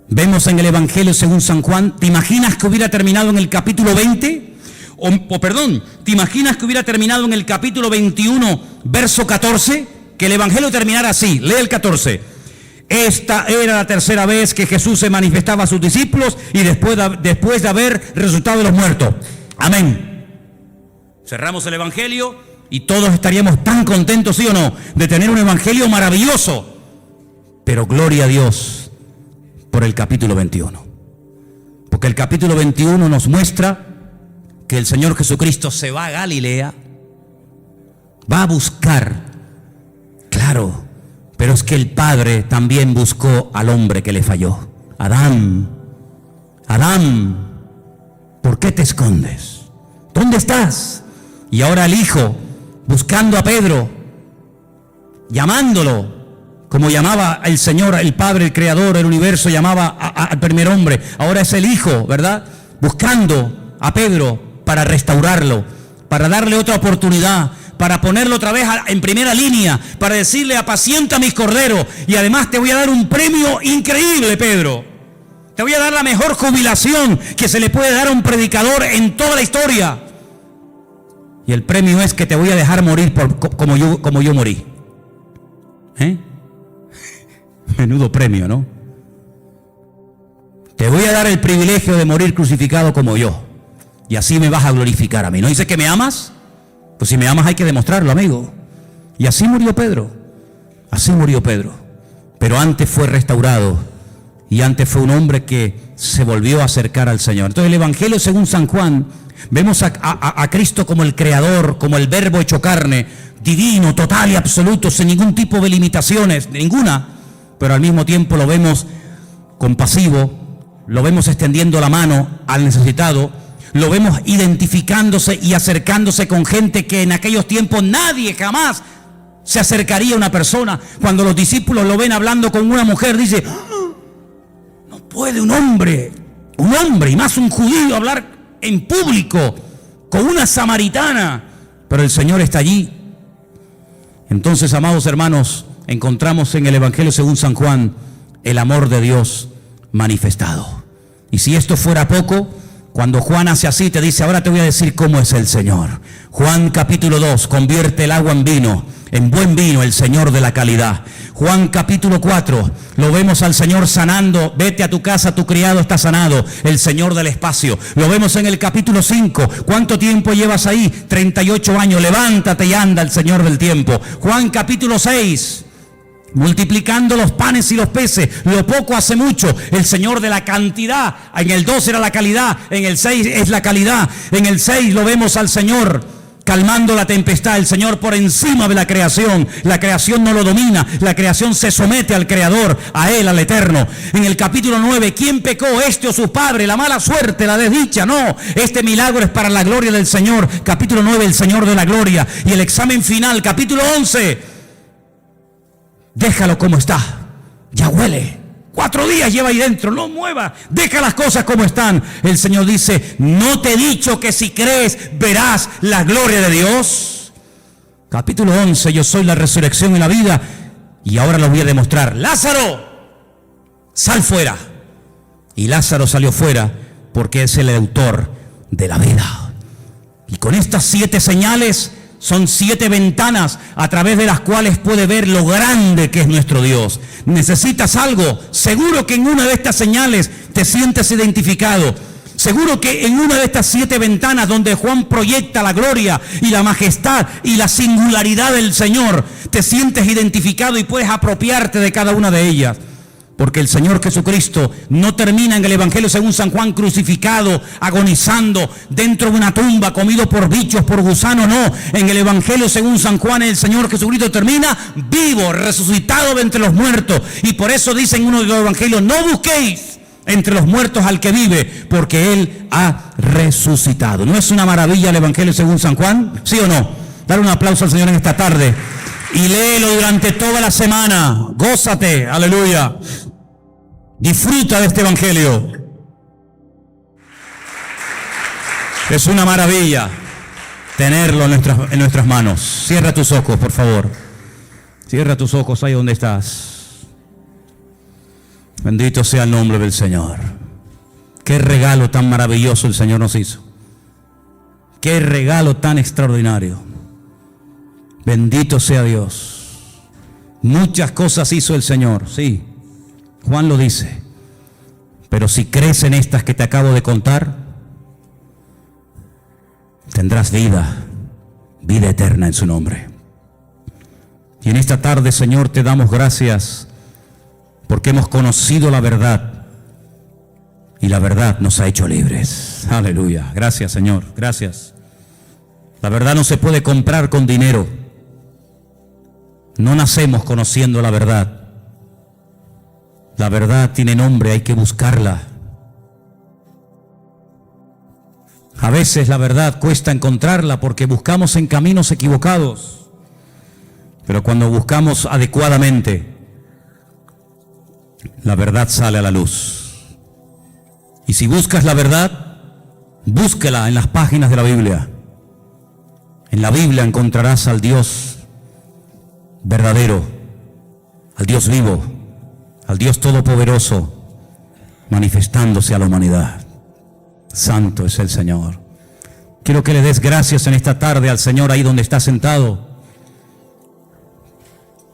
Vemos en el Evangelio según San Juan, ¿te imaginas que hubiera terminado en el capítulo 20? ¿Te imaginas que hubiera terminado en el capítulo 21, verso 14? Que el Evangelio terminara así. Lee el 14. Esta era la 3ª vez que Jesús se manifestaba a sus discípulos y después de haber resucitado de los muertos. Amén. Cerramos el Evangelio y todos estaríamos tan contentos, ¿sí o no?, de tener un Evangelio maravilloso. Pero gloria a Dios por el capítulo 21. Porque el capítulo 21 nos muestra que el Señor Jesucristo se va a Galilea, va a buscar, claro, pero es que el Padre también buscó al hombre que le falló. Adán, ¿por qué te escondes? ¿Dónde estás? Y ahora el Hijo, buscando a Pedro, llamándolo, como llamaba el Señor, el Padre, el Creador, el universo, llamaba al primer hombre. Ahora es el Hijo, ¿verdad?, buscando a Pedro para restaurarlo, para darle otra oportunidad, para ponerlo otra vez en primera línea, para decirle: apacienta mis corderos. Y además te voy a dar un premio increíble, Pedro. Te voy a dar la mejor jubilación que se le puede dar a un predicador en toda la historia. Y el premio es que te voy a dejar morir como yo morí. Menudo premio, ¿no? Te voy a dar el privilegio de morir crucificado como yo. Y así me vas a glorificar a mí. ¿No dice que me amas? Pues si me amas hay que demostrarlo, amigo. Y así murió Pedro. Así murió Pedro. Pero antes fue restaurado. Y antes fue un hombre que se volvió a acercar al Señor. Entonces el Evangelio según San Juan, vemos a Cristo como el Creador, como el Verbo hecho carne, divino, total y absoluto, sin ningún tipo de limitaciones, ninguna. Pero al mismo tiempo lo vemos compasivo, lo vemos extendiendo la mano al necesitado, lo vemos identificándose y acercándose con gente que en aquellos tiempos nadie jamás se acercaría a una persona. Cuando los discípulos lo ven hablando con una mujer, dice: no puede un hombre y más un judío hablar en público con una samaritana. Pero el Señor está allí. Entonces, amados hermanos, encontramos en el Evangelio según San Juan el amor de Dios manifestado. Y si esto fuera poco, cuando Juan hace así, te dice: ahora te voy a decir cómo es el Señor. Juan capítulo 2, convierte el agua en vino, en buen vino, el Señor de la calidad. Juan capítulo 4, lo vemos al Señor sanando: vete a tu casa, tu criado está sanado, el Señor del espacio. Lo vemos en el capítulo 5, ¿cuánto tiempo llevas ahí? 38 años, levántate y anda, el Señor del tiempo. Juan capítulo 6, multiplicando los panes y los peces, lo poco hace mucho, el Señor de la cantidad. En el 2 era la calidad, en el 6 es la calidad. En el 6 lo vemos al Señor calmando la tempestad, el Señor por encima de la creación. La creación no lo domina, la creación se somete al Creador, a Él, al Eterno. En el capítulo 9, ¿quién pecó, este o su padre? La mala suerte, la desdicha. No, este milagro es para la gloria del Señor. Capítulo 9, el Señor de la gloria. Y el examen final, capítulo 11, déjalo como está, ya huele. 4 días lleva ahí dentro, no mueva, deja las cosas como están. El Señor dice: ¿no te he dicho que si crees verás la gloria de Dios? Capítulo 11, yo soy la resurrección y la vida, y ahora lo voy a demostrar. Lázaro, sal fuera. Y Lázaro salió fuera porque es el autor de la vida. Y con estas 7 señales, son 7 ventanas a través de las cuales puede ver lo grande que es nuestro Dios. ¿Necesitas algo? Seguro que en una de estas señales te sientes identificado. Seguro que en una de estas 7 ventanas donde Juan proyecta la gloria y la majestad y la singularidad del Señor, te sientes identificado y puedes apropiarte de cada una de ellas. Porque el Señor Jesucristo no termina en el Evangelio según San Juan crucificado, agonizando dentro de una tumba, comido por bichos, por gusanos. No, en el Evangelio según San Juan el Señor Jesucristo termina vivo, resucitado de entre los muertos. Y por eso dice en uno de los Evangelios: no busquéis entre los muertos al que vive, porque Él ha resucitado. ¿No es una maravilla el Evangelio según San Juan? ¿Sí o no? Dar un aplauso al Señor en esta tarde y léelo durante toda la semana. Gózate, aleluya. Disfruta de este Evangelio. Es una maravilla tenerlo en nuestras manos. Cierra tus ojos, por favor. Cierra tus ojos ahí donde estás. Bendito sea el nombre del Señor. Qué regalo tan maravilloso el Señor nos hizo. Qué regalo tan extraordinario. Bendito sea Dios. Muchas cosas hizo el Señor, sí. Juan lo dice. Pero si crees en estas que te acabo de contar, tendrás vida eterna en su nombre. Y en esta tarde, Señor, te damos gracias porque hemos conocido la verdad y la verdad nos ha hecho libres. Aleluya. Gracias, Señor. Gracias. La verdad no se puede comprar con dinero. No nacemos conociendo la verdad. La verdad tiene nombre, hay que buscarla. A veces la verdad cuesta encontrarla porque buscamos en caminos equivocados. Pero cuando buscamos adecuadamente, la verdad sale a la luz. Y si buscas la verdad, búsquela en las páginas de la Biblia. En la Biblia encontrarás al Dios verdadero, al Dios vivo, al Dios todopoderoso, manifestándose a la humanidad. Santo es el Señor. Quiero que le des gracias en esta tarde al Señor ahí donde está sentado,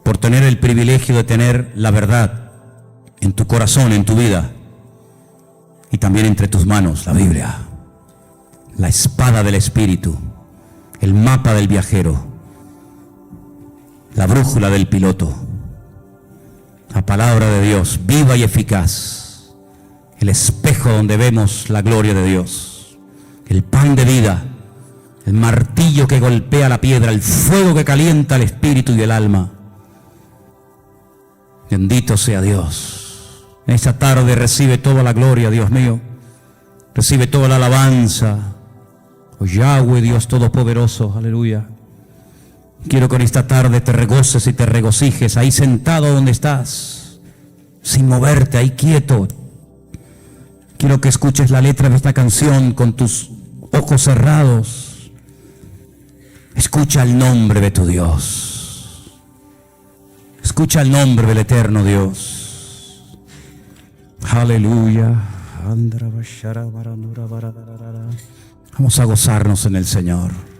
por tener el privilegio de tener la verdad en tu corazón, en tu vida, y también entre tus manos la Biblia, la espada del Espíritu, el mapa del viajero, la brújula del piloto, la palabra de Dios viva y eficaz, el espejo donde vemos la gloria de Dios, el pan de vida, el martillo que golpea la piedra, el fuego que calienta el espíritu y el alma. Bendito sea Dios. En esta tarde recibe toda la gloria, Dios mío. Recibe toda la alabanza. Oh Yahweh, Dios Todopoderoso, aleluya. Quiero que en esta tarde te regoces y te regocijes ahí sentado donde estás, sin moverte, ahí quieto. Quiero que escuches la letra de esta canción con tus ojos cerrados. Escucha el nombre de tu Dios. Escucha el nombre del eterno Dios. Aleluya. Vamos a gozarnos en el Señor.